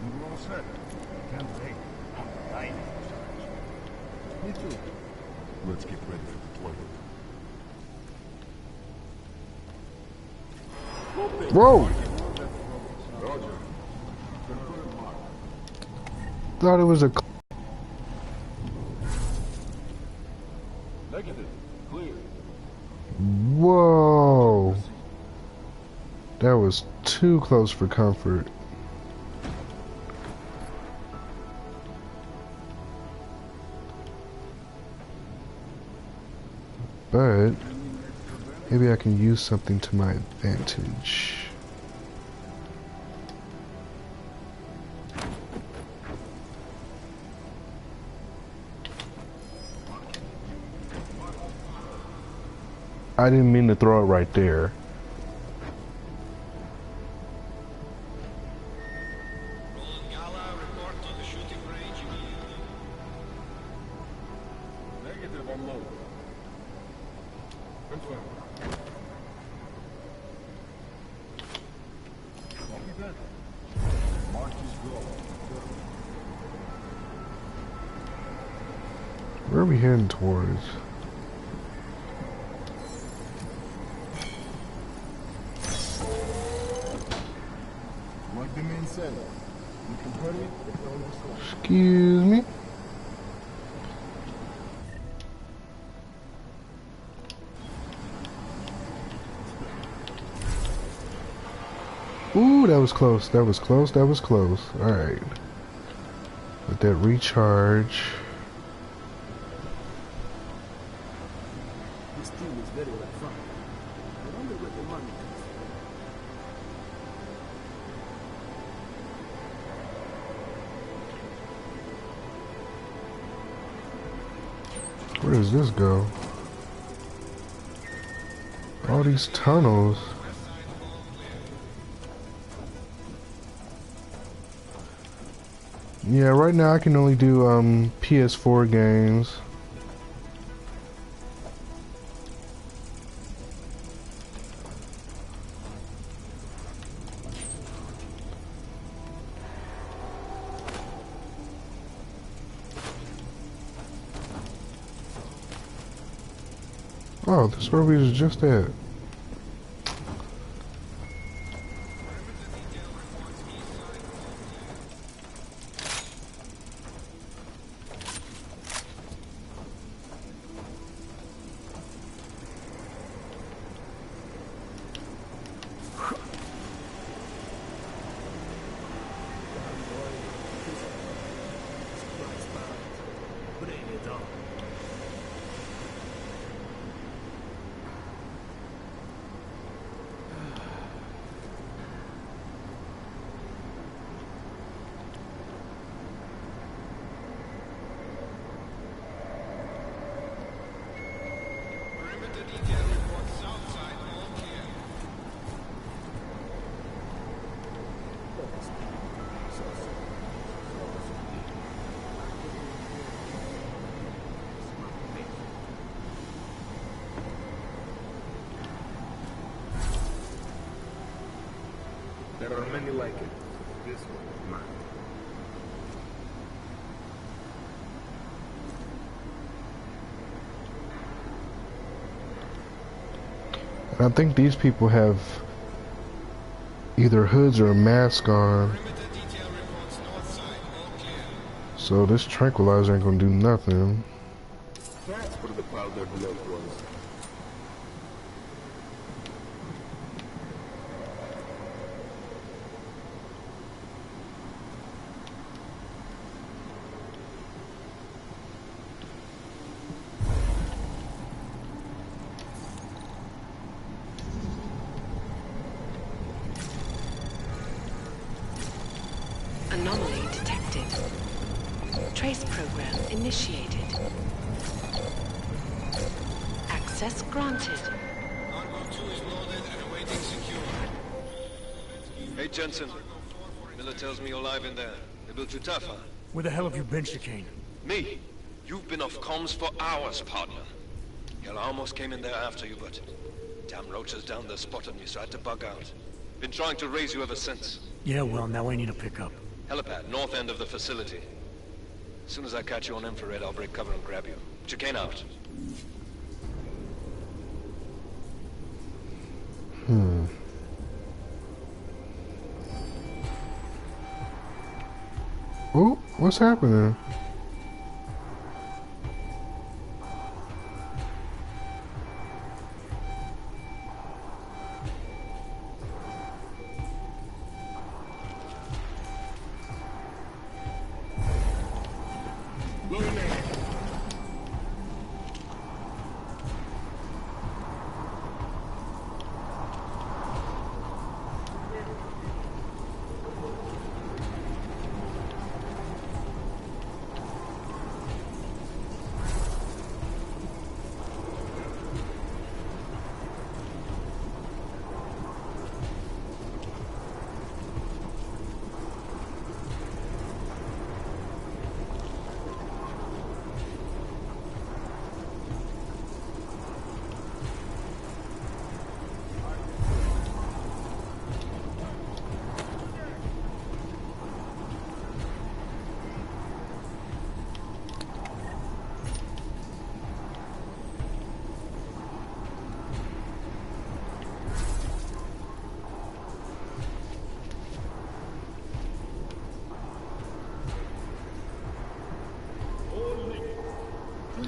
[SPEAKER 20] We're all set. Can't wait. I'm dying for service. Me too. Let's get ready for deployment.
[SPEAKER 1] Whoa!
[SPEAKER 20] Roger.
[SPEAKER 1] Thought it was a.
[SPEAKER 20] Negative. Clear.
[SPEAKER 1] Whoa! That was too close for comfort. But maybe I can use something to my advantage. I didn't mean to throw it right there.
[SPEAKER 20] Negative on low. Confirm. Copy that. Mark is go.
[SPEAKER 1] Where are we heading towards?
[SPEAKER 20] Like the man said, you can hurry if you're almost there.
[SPEAKER 1] Excuse me? Ooh, that was close. That was close. That was close. Alright. Let that recharge.
[SPEAKER 21] This team is very well funded. I wonder where the money comes from.
[SPEAKER 1] Where does this go? All these tunnels. Yeah, right now I can only do PS4 games. Oh, this is where we was just at.
[SPEAKER 20] There are many like it. This one is mine.
[SPEAKER 1] I think these people have either hoods or a mask on. So this tranquilizer ain't gonna do nothing.
[SPEAKER 20] That's where the powder blood was.
[SPEAKER 15] Anomaly detected. Trace program initiated. Access granted.
[SPEAKER 2] Hey, Jensen. Miller tells me you're alive in there. They built you tough, huh?
[SPEAKER 3] Where the hell have you been, Chicane?
[SPEAKER 2] Me? You've been off comms for hours, partner. Hell, I almost came in there after you, but damn roaches down there spotted me, so I had to bug out. Been trying to raise you ever since.
[SPEAKER 3] Yeah, well, now I need a pickup.
[SPEAKER 2] Helipad, north end of the facility. As soon as I catch you on infrared, I'll break cover and grab you. Chicane out.
[SPEAKER 1] Oh, what's happening?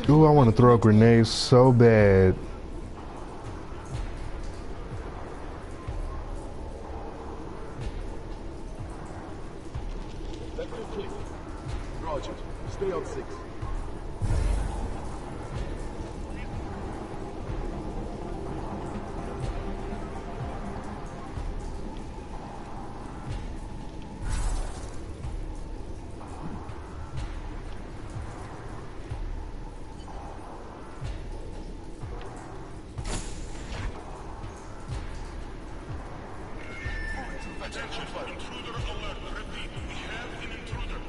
[SPEAKER 1] Ooh, I want to throw grenades so bad.
[SPEAKER 20] Roger. Stay on 6.
[SPEAKER 18] Attention, intruder alert. Repeat, we have an intruder.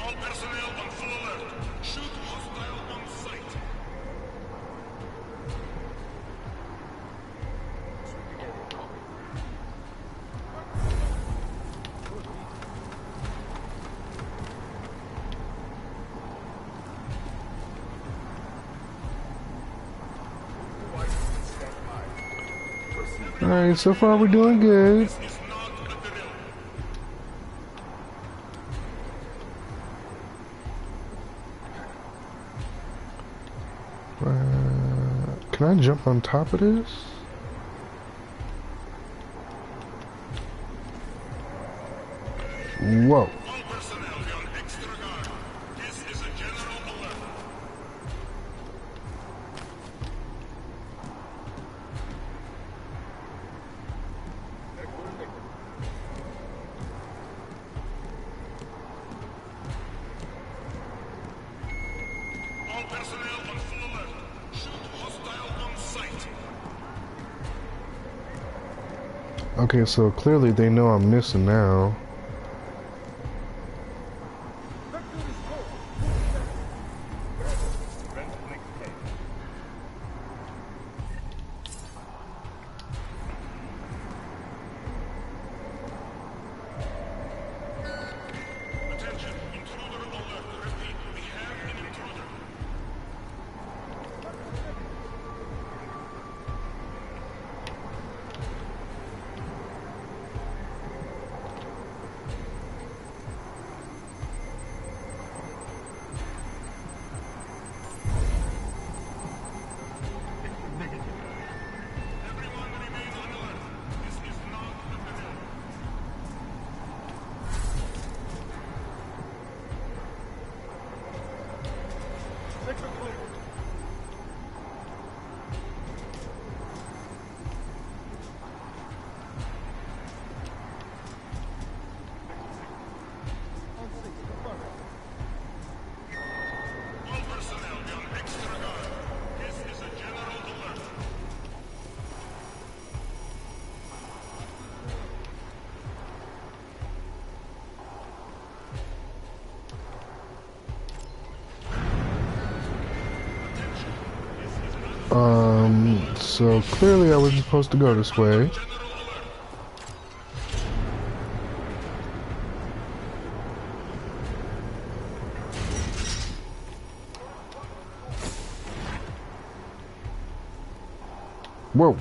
[SPEAKER 18] All personnel on full alert. Shoot hostile on sight.
[SPEAKER 1] Alright, so far we're doing good. Can I jump on top of this? Whoa. Okay, so clearly they know I'm missing now.
[SPEAKER 18] Attention, intruder
[SPEAKER 1] So clearly I wasn't supposed to go this way. Whoa.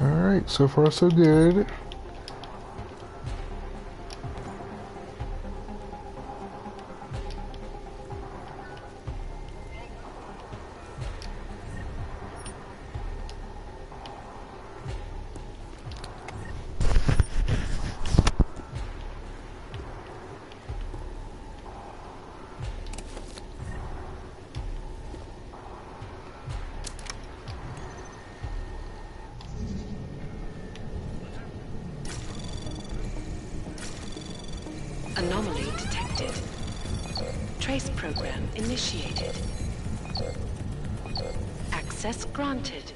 [SPEAKER 1] Alright, so far so good.
[SPEAKER 15] Anomaly detected. Trace program initiated. Access granted.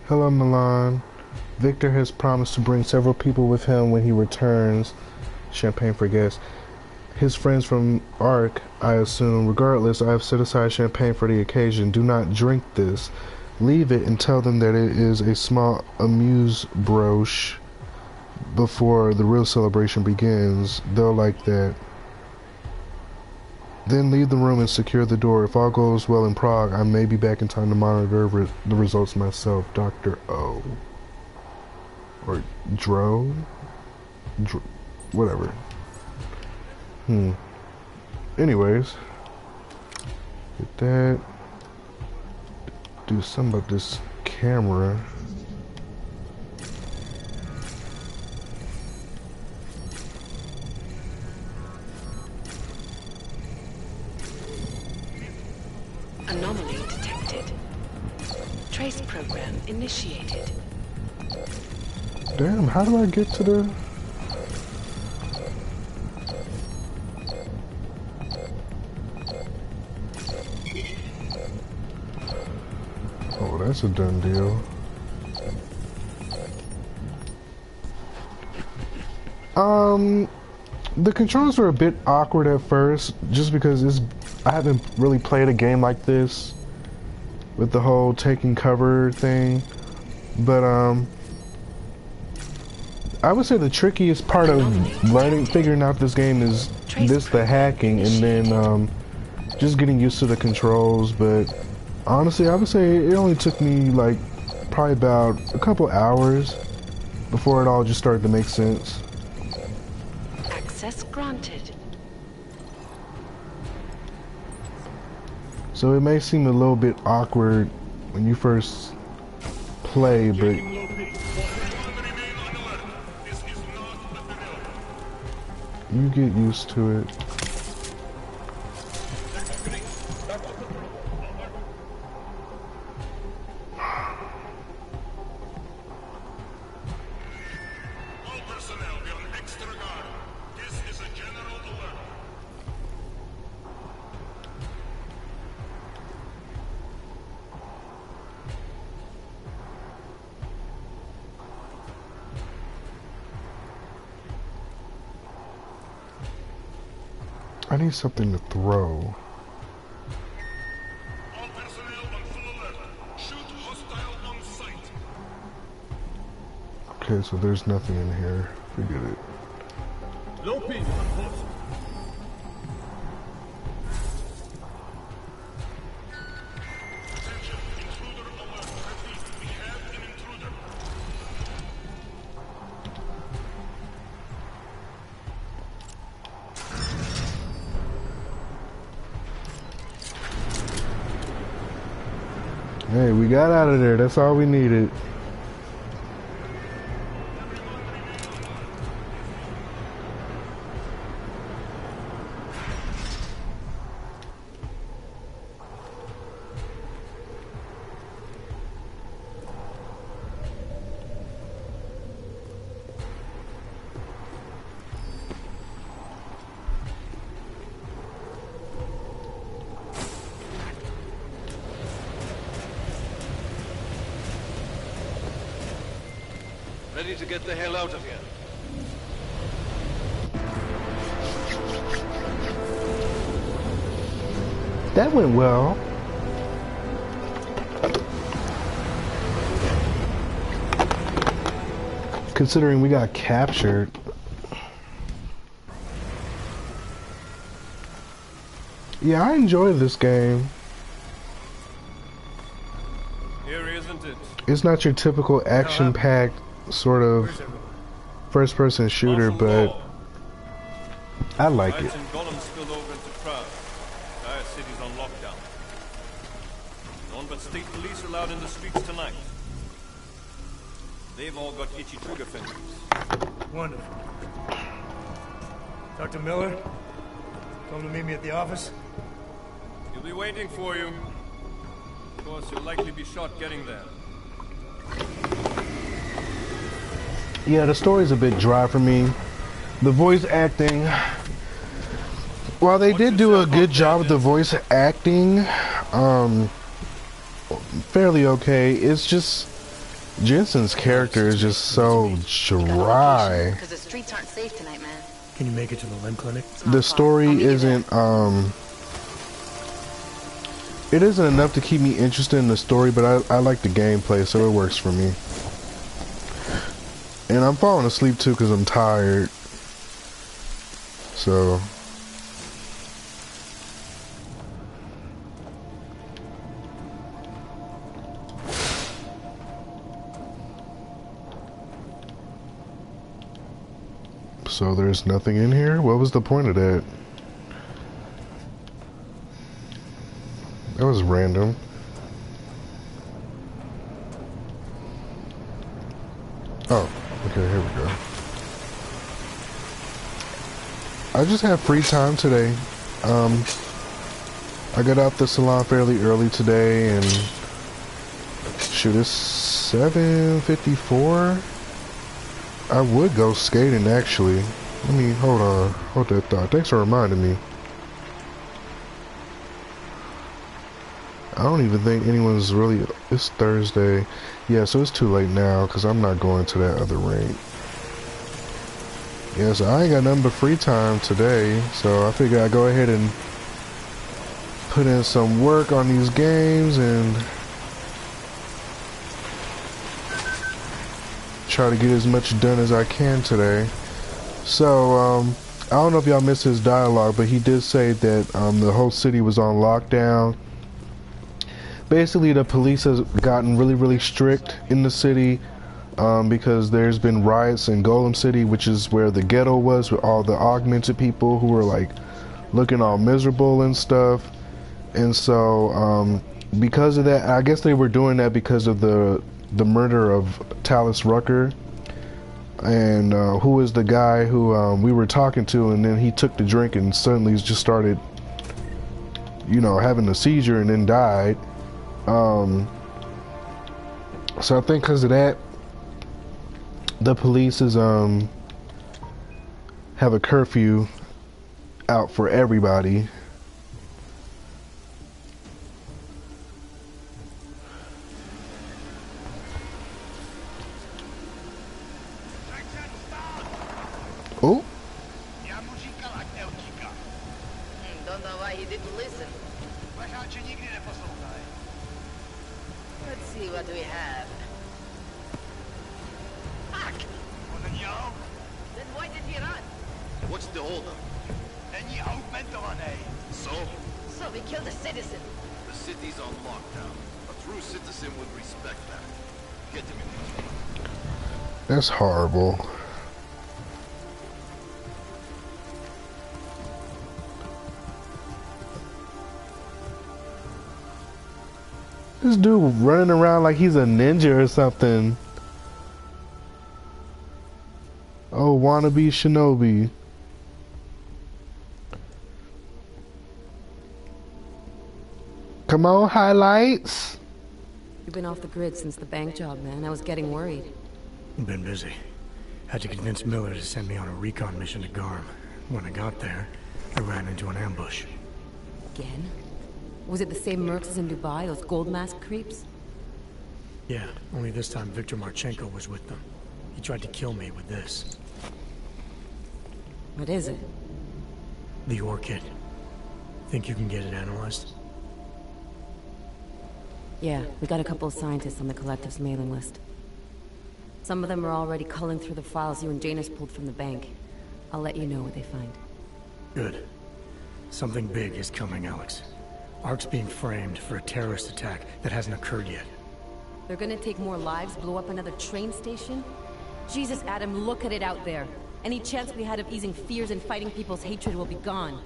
[SPEAKER 1] Hello, Milan. Victor has promised to bring several people with him when he returns. Champagne for guests. His friends from Ark, I assume. Regardless, I have set aside champagne for the occasion. Do not drink this. Leave it and tell them that it is a small amuse-bouche before the real celebration begins. They'll like that. Then leave the room and secure the door. If all goes well in Prague, I may be back in time to monitor the results myself. Dr. O. Or Dro? Whatever. Anyways. Get that. Do something about this camera.
[SPEAKER 15] Anomaly detected. Trace program initiated.
[SPEAKER 1] Damn, how do I get to the... Oh, that's a done deal. The controls were a bit awkward at first, just because I haven't really played a game like this with the whole taking cover thing. But I would say the trickiest part of figuring out this game is the hacking, and then just getting used to the controls. But honestly, I would say it only took me like probably about a couple hours before it all just started to make sense.
[SPEAKER 15] Access granted.
[SPEAKER 1] So it may seem a little bit awkward when you first play, but you get used to it. I need something to throw.
[SPEAKER 5] All personnel on full alert. Shoot hostile on sight.
[SPEAKER 1] Okay, so there's nothing in here. Forget it.
[SPEAKER 5] Low ping on post. Attention, intruder alert. Repeat, we have an intruder.
[SPEAKER 1] Hey, we got out of there. That's all we needed.
[SPEAKER 2] Ready to get the hell out of here.
[SPEAKER 1] That went well. Considering we got captured. Yeah, I enjoy this game.
[SPEAKER 14] Here, isn't it?
[SPEAKER 1] It's not your typical action-packed sort of first-person shooter, but I like it.
[SPEAKER 14] Knights and golems spilled over into Prague. Entire city's on lockdown. None but state police allowed in the streets tonight. They've all got itchy trigger fingers.
[SPEAKER 3] Wonderful. Dr. Miller, come to meet me at the office?
[SPEAKER 14] He'll be waiting for you. Of course, you'll likely be shot getting there.
[SPEAKER 1] Yeah, the story's a bit dry for me. The voice acting, while they did do a good job with the voice acting, fairly okay. It's just Jensen's character is just so dry.
[SPEAKER 15] Because the streets aren't safe tonight, man.
[SPEAKER 3] Can you make it to the limb clinic?
[SPEAKER 1] The story isn't it isn't enough to keep me interested in the story, but I like the gameplay, so it works for me. And I'm falling asleep too because I'm tired. So there's nothing in here? What was the point of that? That was random. Oh, okay, here we go. I just have free time today. I got out the salon fairly early today and shoot, it's 7:54. I would go skating actually. Let me hold that thought. Thanks for reminding me. I don't even think anyone's really. It's Thursday. Yeah, so it's too late now because I'm not going to that other rink. Yeah, so I ain't got nothing but free time today, so I figure I'd go ahead and put in some work on these games and try to get as much done as I can today. So, I don't know if y'all missed his dialogue, but he did say that the whole city was on lockdown. Basically, the police has gotten really strict in the city because there's been riots in Golem City, which is where the ghetto was with all the augmented people who were like looking all miserable and stuff. And so because of that, I guess they were doing that because of the murder of Tallis Rucker, and who was the guy who we were talking to, and then he took the drink and suddenly just started, you know, having a seizure and then died. So I think because of that, the police is have a curfew out for everybody. Oh.
[SPEAKER 15] Don't know why he didn't listen. Let's see what we have. Fuck! Then why did he run?
[SPEAKER 2] What's the holdup? So?
[SPEAKER 15] So we killed a citizen.
[SPEAKER 2] The city's on lockdown. A true citizen would respect that. Get to me.
[SPEAKER 1] That's horrible. This dude running around like he's a ninja or something. Oh, wannabe shinobi. Come on, highlights.
[SPEAKER 7] You've been off the grid since the bank job, man. I was getting worried.
[SPEAKER 3] Been busy. Had to convince Miller to send me on a recon mission to Garm. When I got there, I ran into an ambush.
[SPEAKER 7] Again? Was it the same mercs as in Dubai, those gold mask creeps?
[SPEAKER 3] Yeah, only this time Victor Marchenko was with them. He tried to kill me with this.
[SPEAKER 7] What is it?
[SPEAKER 3] The orchid. Think you can get it analyzed?
[SPEAKER 7] Yeah, we got a couple of scientists on the collective's mailing list. Some of them are already culling through the files you and Janus pulled from the bank. I'll let you know what they find.
[SPEAKER 3] Good. Something big is coming, Alex. Ark's being framed for a terrorist attack that hasn't occurred yet.
[SPEAKER 7] They're gonna take more lives, blow up another train station? Jesus, Adam, look at it out there. Any chance we had of easing fears and fighting people's hatred will be gone.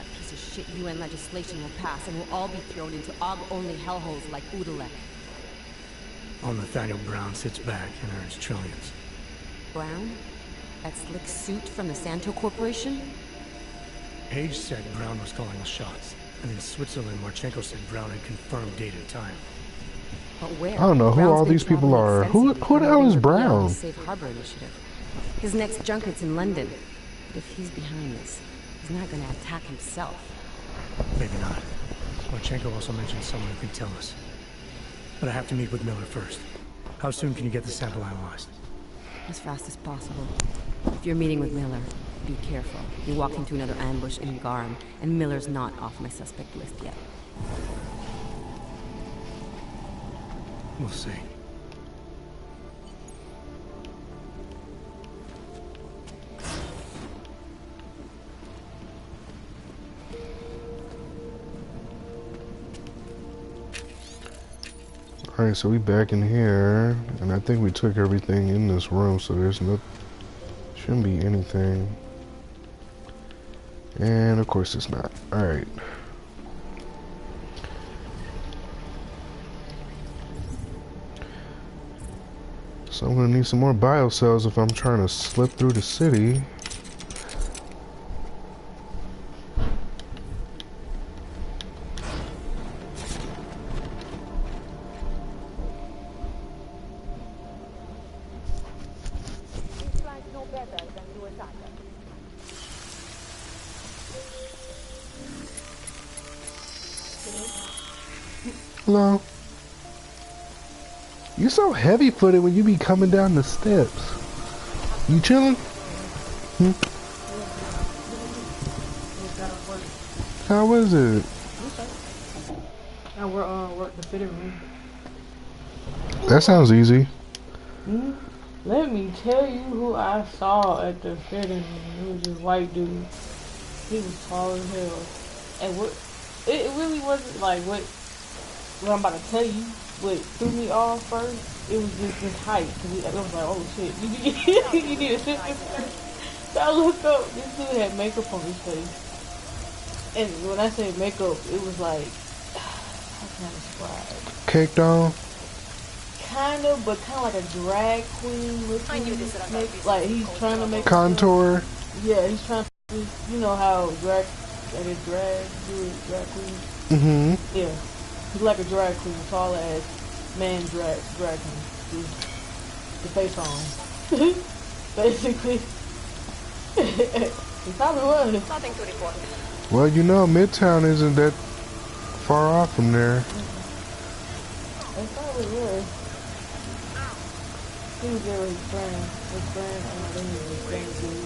[SPEAKER 7] A piece of shit UN legislation will pass and we'll all be thrown into Og-only hellholes like Udalek.
[SPEAKER 3] All Nathaniel Brown sits back and earns trillions.
[SPEAKER 7] Brown? That slick suit from the Santo Corporation?
[SPEAKER 3] Page said Brown was calling the shots. And in Switzerland, Marchenko said Brown had confirmed date and time.
[SPEAKER 7] But where?
[SPEAKER 1] I don't know who all these people are. Who the hell is Brown?
[SPEAKER 7] Safe Harbor Initiative. His next junket's in London. But if he's behind this, he's not gonna attack himself.
[SPEAKER 3] Maybe not. Marchenko also mentioned someone who can tell us. But I have to meet with Miller first. How soon can you get the sample analyzed?
[SPEAKER 7] As fast as possible. If you're meeting with Miller, be careful. You walk into another ambush in Garm, and Miller's not off my suspect list yet.
[SPEAKER 3] We'll see.
[SPEAKER 1] Alright, so we back in here, and I think we took everything in this room, so there's no, shouldn't be anything. And of course it's not. Alright. So I'm gonna need some more biocells if I'm trying to slip through the city. Hello. You so heavy-footed when you be coming down the steps. You chilling? Hmm? How was it?
[SPEAKER 22] I work the fitting room.
[SPEAKER 1] That sounds easy.
[SPEAKER 22] Let me tell you who I saw at the fitting room. It was this white dude. He was tall as hell. And it really wasn't like what I'm about to tell you. What threw me off first, it was just this height. Cause I was like, oh shit, you need a sit this. So I looked up, this dude had makeup on his face. And when I say makeup, it was like can I describe?
[SPEAKER 1] Caked on?
[SPEAKER 22] Kind of, but kind of like a drag queen looking. Like he's trying to make
[SPEAKER 1] Contour?
[SPEAKER 22] Yeah, he's trying to. You know how drag queen.
[SPEAKER 1] Mm-hmm.
[SPEAKER 22] Yeah, he's like a drag queen, tall ass man drag queen. The face on. Basically. He probably was.
[SPEAKER 11] Nothing to report.
[SPEAKER 1] Well, you know, Midtown isn't that far off from there.
[SPEAKER 22] He probably was. He was there with his friend. His friend, I think he was friends with.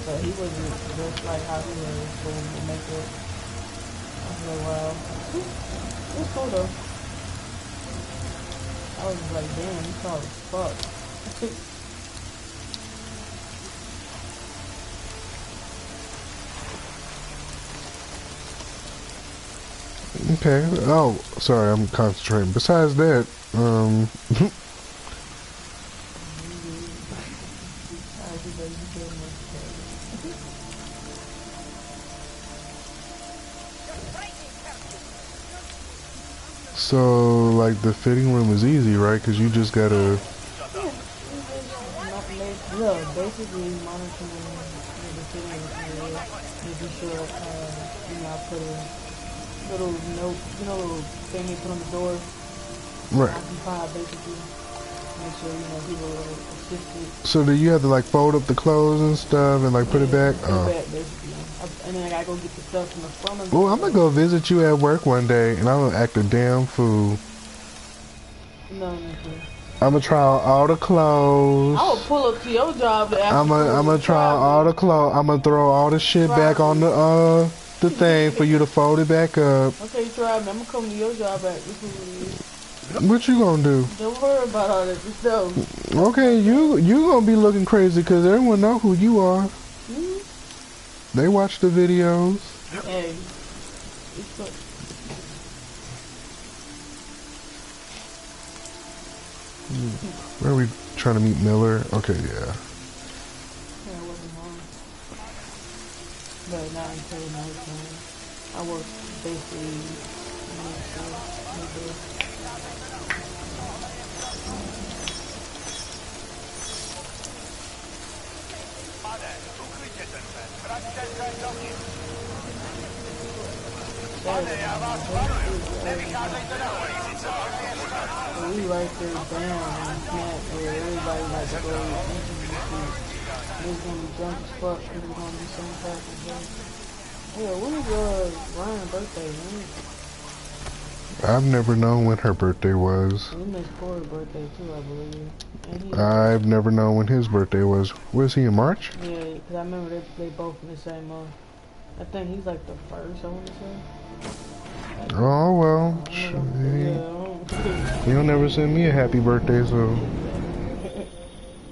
[SPEAKER 22] But he wasn't just like how he was doing the makeup. I was like, wow. It was cool though. I was just like, damn, you tall as fuck.
[SPEAKER 1] Okay. Oh, sorry, I'm concentrating. Besides that, so like the fitting room is easy, right? Because you just gotta.
[SPEAKER 22] Yeah, basically monitoring the fitting room, making sure, you know, I put a little note, you know, little thing they put on the door.
[SPEAKER 1] Right.
[SPEAKER 22] Occupy, basically. Make sure, you know, people are assisted.
[SPEAKER 1] So do you have to like fold up the clothes and stuff and like put it back?
[SPEAKER 22] Put it back, basically. And then I gotta go get the stuff from the front of the
[SPEAKER 1] Well, I'm gonna go visit you at work one day and I'm gonna act a damn fool.
[SPEAKER 22] No.
[SPEAKER 1] I'm gonna try on all the clothes.
[SPEAKER 22] I would pull up to your job to ask
[SPEAKER 1] I'm gonna try on all the clothes. I'm gonna throw all the shit back on the thing for you to fold it back up.
[SPEAKER 22] Okay, try me. I'm gonna come to your job at
[SPEAKER 1] What you gonna do?
[SPEAKER 22] Don't worry about all that stuff.
[SPEAKER 1] Okay, you gonna be looking crazy because everyone know who you are. They watch the videos.
[SPEAKER 22] Hey,
[SPEAKER 1] Where are we trying to meet Miller? Okay, yeah.
[SPEAKER 22] But not until nighttime. I work basically. We right there down and snap where everybody like to go into the street. They're gonna be drunk as fuck because we're gonna be some type of day. Yeah, when is Ryan's birthday, man?
[SPEAKER 1] I've never known when her birthday was.
[SPEAKER 22] We missed Corey's birthday too, I believe.
[SPEAKER 1] I've never known when his birthday was. Was he in March?
[SPEAKER 22] Yeah, because I remember they both in the same month. I think he's like the first, I want to say.
[SPEAKER 1] Oh, well. He'll never send me a happy birthday, so.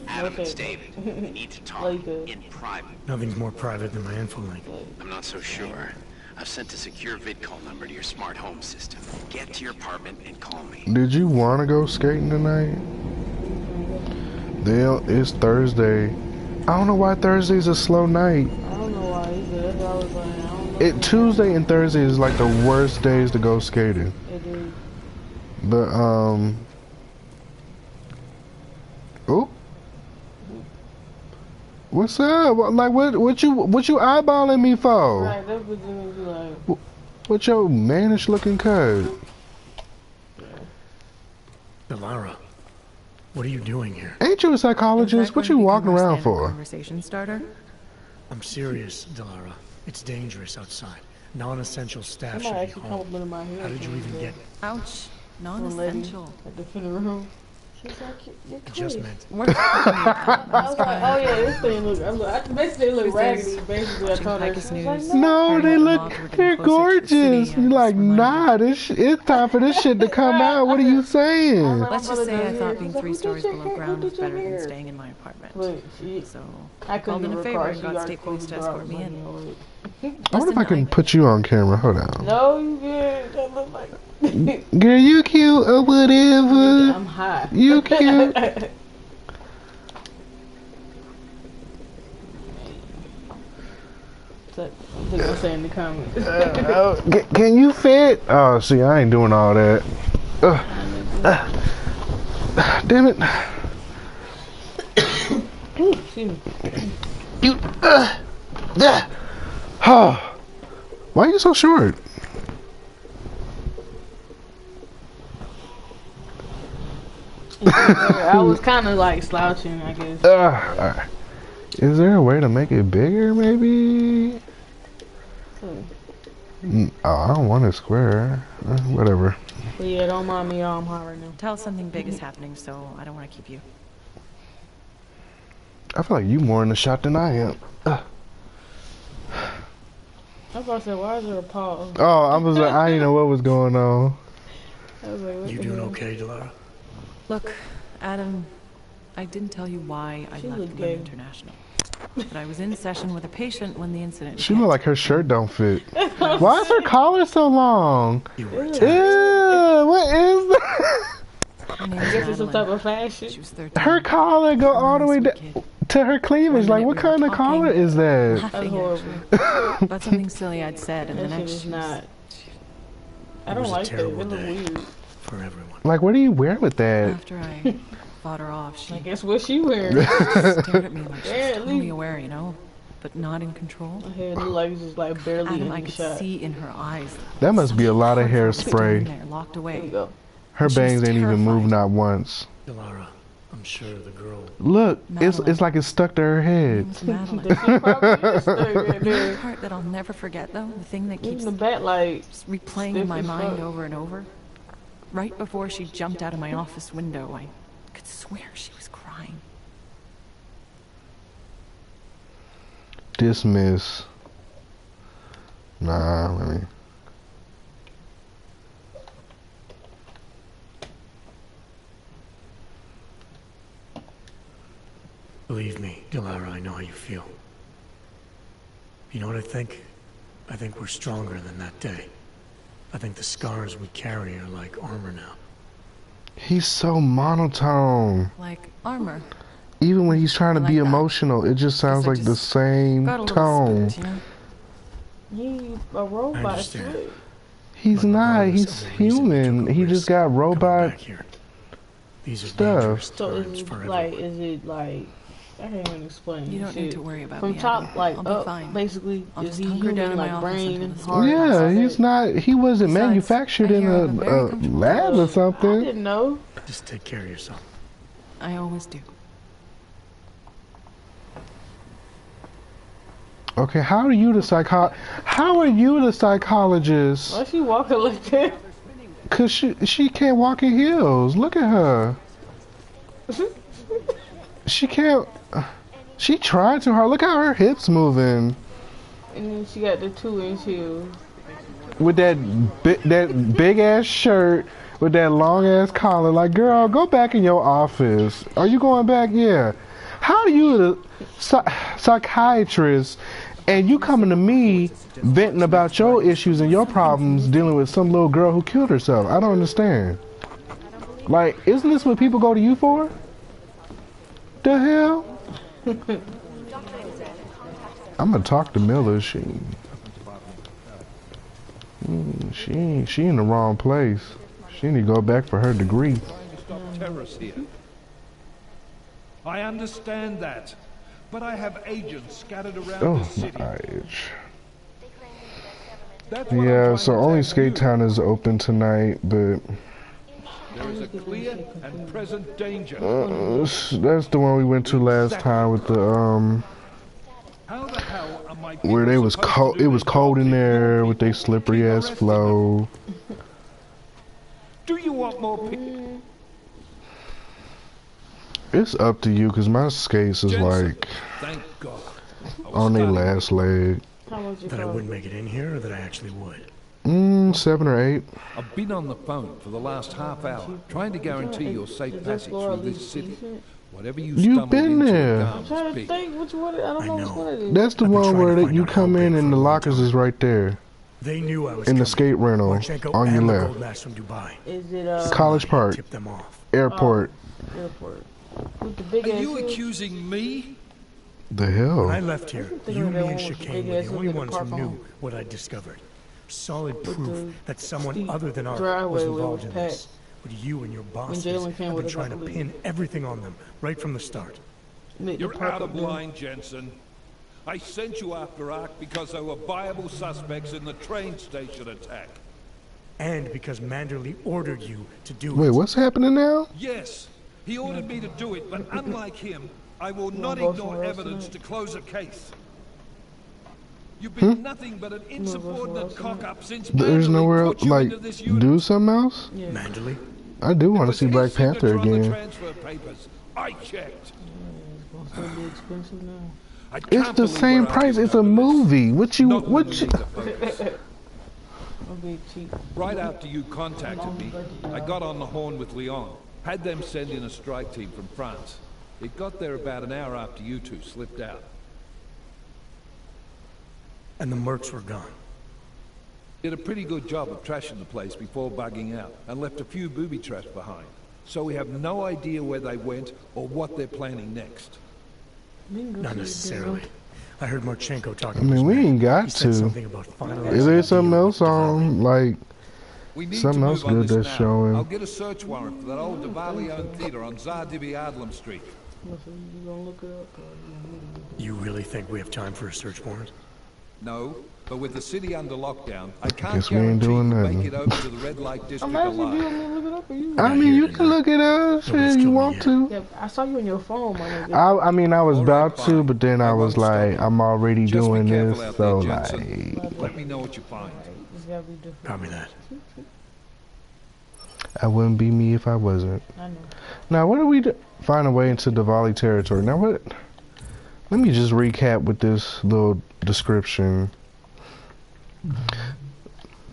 [SPEAKER 4] Adam, it's David. We need to talk in private.
[SPEAKER 3] Nothing's more private than my info link.
[SPEAKER 4] I'm not so sure. I've sent a secure vidcall number to your smart home system. Get to your apartment and call me.
[SPEAKER 1] Did you want to go skating tonight? It's Thursday. I don't know why Thursday's a slow night.
[SPEAKER 22] I don't know why either. That's why I was like, I don't know.
[SPEAKER 1] Tuesday and Thursday is like the worst days to go skating.
[SPEAKER 22] It is.
[SPEAKER 1] But oh, what's up? Like what you eyeballing me for?
[SPEAKER 22] Right, that's what you like.
[SPEAKER 1] What your mannish looking cut?
[SPEAKER 3] Delara, what are you doing here?
[SPEAKER 1] Ain't you a psychologist? What you walking around for?
[SPEAKER 10] Conversation starter.
[SPEAKER 3] I'm serious, Delara. It's dangerous outside. Non-essential staff should
[SPEAKER 22] Somebody
[SPEAKER 3] be
[SPEAKER 22] actually
[SPEAKER 3] home.
[SPEAKER 22] complimented my hair.
[SPEAKER 3] How did you even get?
[SPEAKER 10] Ouch. Non-essential.
[SPEAKER 22] At the fitting room. She's like, you're
[SPEAKER 3] Just
[SPEAKER 22] clean.
[SPEAKER 3] meant.
[SPEAKER 22] I was like, oh yeah, this thing look. Basically, they look raggedy. Basically, I told her. She was like,
[SPEAKER 1] No, they're gorgeous. You're like, nah, it's time for this shit to come out. What are you saying?
[SPEAKER 10] Let's just say I thought being 3 stories below ground was better than staying in my apartment. So I called in a favor and got state police to escort me in.
[SPEAKER 1] I wonder if I can put you on camera. Hold on.
[SPEAKER 22] No, you good. That look like.
[SPEAKER 1] Girl, you cute or whatever.
[SPEAKER 22] I'm hot.
[SPEAKER 1] You cute.
[SPEAKER 22] They're gonna say in the comments.
[SPEAKER 1] Can you fit? Oh, see, I ain't doing all that. Damn it. You. Why are you so short?
[SPEAKER 22] I was kind of like slouching, I guess.
[SPEAKER 1] Alright. Is there a way to make it bigger, maybe? Oh, I don't want it square. Whatever.
[SPEAKER 22] But yeah, don't mind me, y'all. I'm hot right now.
[SPEAKER 10] Tell us something big is happening, so I don't want to keep you.
[SPEAKER 1] I feel like you more in the shot than I am.
[SPEAKER 22] I was about to say, why is there a pause?
[SPEAKER 1] Oh, I didn't know what was going on.
[SPEAKER 22] I was like,
[SPEAKER 3] you doing okay, Delara?
[SPEAKER 10] Look, Adam, I didn't tell you why I left Lim International. But I was in session with a patient when the incident
[SPEAKER 1] She look like her shirt don't fit. Why is her collar so long?
[SPEAKER 22] You
[SPEAKER 1] were what is that?
[SPEAKER 22] I guess it's some type of fashion.
[SPEAKER 10] She was 13.
[SPEAKER 1] Her collar go all the way to her cleavage. Like, what kind of collar is that?
[SPEAKER 22] That's horrible.
[SPEAKER 10] About something silly I'd said, and the
[SPEAKER 22] That shit
[SPEAKER 10] next
[SPEAKER 22] is
[SPEAKER 10] she
[SPEAKER 22] not. I don't like that. It look weird.
[SPEAKER 3] For everyone.
[SPEAKER 1] Like, what do you wear with that?
[SPEAKER 10] After I fought her off, she...
[SPEAKER 22] I guess what she wearing?
[SPEAKER 10] stared at me like she was totally aware, you know? But not in control.
[SPEAKER 22] Her hair look like it's just like barely
[SPEAKER 10] Adam,
[SPEAKER 22] in
[SPEAKER 10] I
[SPEAKER 22] the
[SPEAKER 10] could
[SPEAKER 22] shot.
[SPEAKER 10] see in her eyes.
[SPEAKER 1] That must be a lot of
[SPEAKER 10] There,
[SPEAKER 1] hairspray.
[SPEAKER 10] locked away.
[SPEAKER 22] There you go.
[SPEAKER 1] Her
[SPEAKER 10] She
[SPEAKER 1] bangs
[SPEAKER 10] was
[SPEAKER 1] ain't even moved
[SPEAKER 10] terrified.
[SPEAKER 1] not once.
[SPEAKER 3] Delara, I'm sure the girl...
[SPEAKER 1] Look,
[SPEAKER 10] Madeline.
[SPEAKER 1] it's like it's stuck to her head.
[SPEAKER 10] It was Madeline. The part that I'll never forget, though, the thing that keeps
[SPEAKER 22] the bat like
[SPEAKER 10] replaying in my mind over and over. Right before she jumped out of my office window, I could swear she was crying.
[SPEAKER 1] Dismiss. Nah, let me.
[SPEAKER 3] Believe me, Delara, I know how you feel. You know what I think? I think we're stronger than that day. I think the scars we carry are like armor now.
[SPEAKER 1] He's so monotone.
[SPEAKER 10] Like armor.
[SPEAKER 1] Even when he's trying to
[SPEAKER 10] I like
[SPEAKER 1] be
[SPEAKER 10] that.
[SPEAKER 1] emotional, it just sounds like the same
[SPEAKER 10] Got a little
[SPEAKER 1] tone.
[SPEAKER 10] spirit, you know?
[SPEAKER 22] He's a robot.
[SPEAKER 3] understand.
[SPEAKER 22] Shit.
[SPEAKER 1] He's not. He's human. He just got robot
[SPEAKER 3] These are
[SPEAKER 1] stuff.
[SPEAKER 3] dangerous
[SPEAKER 22] So
[SPEAKER 3] times
[SPEAKER 22] is
[SPEAKER 3] for
[SPEAKER 22] it
[SPEAKER 3] everyone.
[SPEAKER 22] like, I can't even explain.
[SPEAKER 10] You don't
[SPEAKER 22] shit.
[SPEAKER 10] need to worry about
[SPEAKER 22] From
[SPEAKER 10] me,
[SPEAKER 22] top,
[SPEAKER 10] Adam.
[SPEAKER 22] like
[SPEAKER 10] I'll be
[SPEAKER 22] up,
[SPEAKER 10] fine.
[SPEAKER 22] basically.
[SPEAKER 10] I'll
[SPEAKER 22] Is
[SPEAKER 10] just
[SPEAKER 22] he
[SPEAKER 10] hunker down
[SPEAKER 22] human,
[SPEAKER 10] in my
[SPEAKER 22] like
[SPEAKER 10] office
[SPEAKER 22] brain
[SPEAKER 10] until
[SPEAKER 22] and
[SPEAKER 10] this
[SPEAKER 22] heart?
[SPEAKER 1] Yeah, he's not. He wasn't
[SPEAKER 10] Besides,
[SPEAKER 1] manufactured
[SPEAKER 10] I
[SPEAKER 1] in
[SPEAKER 10] hear I have a
[SPEAKER 1] a
[SPEAKER 10] very comfortable
[SPEAKER 1] lab or
[SPEAKER 22] I
[SPEAKER 1] something.
[SPEAKER 22] didn't know.
[SPEAKER 3] Just take care of yourself.
[SPEAKER 10] I always do.
[SPEAKER 1] Okay, how are you the psychologist?
[SPEAKER 22] Why she walking like that?
[SPEAKER 1] Cause she can't walk in heels. Look at her. She can't. She tried too hard. Look how her hips moving.
[SPEAKER 22] And then she got the 2-inch heels.
[SPEAKER 1] With that big ass shirt with that long ass collar. Like, girl, go back in your office. Are you going back? Yeah. How do you the psychiatrist and you coming to me venting about your issues and your problems dealing with some little girl who killed herself? I don't understand. Like, isn't this what people go to you for? The hell? I'm gonna talk to Miller. She in the wrong place. She need to go back for her degree.
[SPEAKER 8] Stop terrorists here. I understand that, but I have agents scattered around
[SPEAKER 1] Oh,
[SPEAKER 8] the city. That's what I'm
[SPEAKER 1] Yeah,
[SPEAKER 8] trying
[SPEAKER 1] so
[SPEAKER 8] to
[SPEAKER 1] only
[SPEAKER 8] tell
[SPEAKER 1] Skate
[SPEAKER 8] you.
[SPEAKER 1] Town is open tonight, but
[SPEAKER 8] There is a clear and present danger.
[SPEAKER 1] that's the one we went to last time with the
[SPEAKER 8] How the hell am I
[SPEAKER 1] where they was cold. It was cold in there with they slippery ass flow.
[SPEAKER 8] Do you want more people?
[SPEAKER 1] It's up to you, cause my skates is like
[SPEAKER 8] Thank God.
[SPEAKER 1] on their last leg.
[SPEAKER 3] That I wouldn't make it in here, or that I actually would?
[SPEAKER 1] 7 or 8.
[SPEAKER 8] I've been on the phone for the last half hour, trying to guarantee your safe passage through this city. Whatever you
[SPEAKER 1] You've
[SPEAKER 8] stumbled
[SPEAKER 1] been
[SPEAKER 8] into,
[SPEAKER 1] there.
[SPEAKER 22] I'm trying to think which one. I don't know which one it is.
[SPEAKER 1] That's the one where you come in and the lockers is right there.
[SPEAKER 3] They knew I was
[SPEAKER 1] in the
[SPEAKER 3] coming.
[SPEAKER 1] skate rental
[SPEAKER 3] Marchenko
[SPEAKER 1] on your
[SPEAKER 3] and the
[SPEAKER 1] left.
[SPEAKER 3] gold mask from Dubai.
[SPEAKER 22] Is it
[SPEAKER 1] College Park.
[SPEAKER 3] Tipped them off.
[SPEAKER 1] Airport.
[SPEAKER 22] Airport. With the big
[SPEAKER 8] Are
[SPEAKER 22] ass
[SPEAKER 8] you
[SPEAKER 22] heels?
[SPEAKER 8] accusing me?
[SPEAKER 1] The hell?
[SPEAKER 3] When I left here, you, me, and Chicane were the only ones who knew what I'd discovered. Solid proof that someone other than Art was involved in this. But you and your bosses have been trying to pin everything on them right from the start.
[SPEAKER 8] You're out of line, Jensen. I sent you after Ark because there were viable suspects in the train station attack.
[SPEAKER 3] And because Manderley ordered you to do it.
[SPEAKER 1] Wait, what's happening now?
[SPEAKER 8] Yes, he ordered me to do it, but unlike him, I will not ignore evidence to close a case. You've been nothing but an insubordinate cock-up since
[SPEAKER 1] There's nowhere else, like, do something else?
[SPEAKER 3] Yeah. Manderley?
[SPEAKER 1] I do want to see Black Panther again.
[SPEAKER 8] I checked.
[SPEAKER 1] It's the same price. It's a movie. What you?
[SPEAKER 8] Right after you contacted me, I got on the horn with Leon. Had them send in a strike team from France. It got there about an hour after you two slipped out.
[SPEAKER 3] And the mercs were gone.
[SPEAKER 8] Did a pretty good job of trashing the place before bugging out, and left a few booby traps behind. So we have no idea where they went or what they're planning next.
[SPEAKER 3] Not necessarily. I heard Marchenko talking.
[SPEAKER 1] I mean, we ain't got to. Is there something else on, like, something else good that's showing?
[SPEAKER 8] I'll get a search warrant for that old Diwali-owned theater on Zardibi Adlam Street.
[SPEAKER 3] You really think we have time for a search warrant?
[SPEAKER 8] No, but with the city under lockdown, I can't
[SPEAKER 1] Guess we ain't doing
[SPEAKER 8] guarantee
[SPEAKER 1] nothing.
[SPEAKER 8] make it over to the red light district alive.
[SPEAKER 1] I mean, you can look it up if you want to.
[SPEAKER 22] Yeah, I saw you on your phone, my nigga.
[SPEAKER 1] I mean, I was about to, but then I was like, I'm already doing this, so like.
[SPEAKER 8] Let me know what you find.
[SPEAKER 3] Copy that.
[SPEAKER 1] I wouldn't be me if I wasn't.
[SPEAKER 22] I know.
[SPEAKER 1] Now, what do we do? Find a way into Diwali territory. Now, what? Let me just recap with this little description.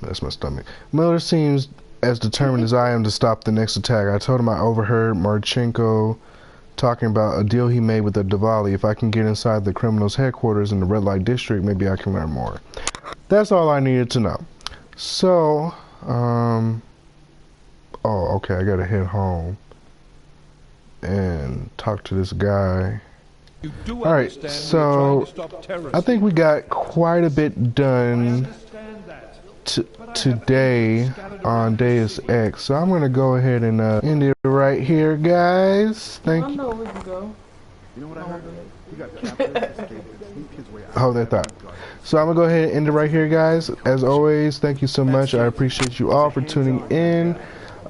[SPEAKER 1] That's my stomach. Miller seems as determined as I am to stop the next attack. I told him I overheard Marchenko talking about a deal he made with the Diwali. If I can get inside the criminals' headquarters in the red light district, maybe I can learn more. That's all I needed to know. So, oh, okay, I gotta head home and talk to this guy. Alright, so I think we got quite a bit done today on Deus Ex. So I'm going to go ahead and end it right here, guys. Thank you.
[SPEAKER 22] We can go.
[SPEAKER 20] You know what I heard? You got captured, sneak his way out.
[SPEAKER 1] Hold that thought. So I'm going to go ahead and end it right here, guys. As always, thank you so much. I appreciate you all for tuning in.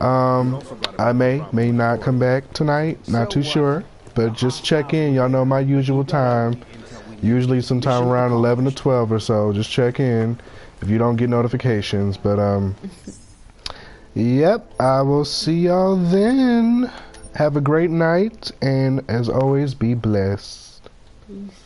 [SPEAKER 1] I may not come back tonight. Not too sure. But just check in. Y'all know my usual time. Usually sometime around 11 to 12 or so. Just check in if you don't get notifications. But, yep. I will see y'all then. Have a great night. And as always, be blessed.
[SPEAKER 22] Peace.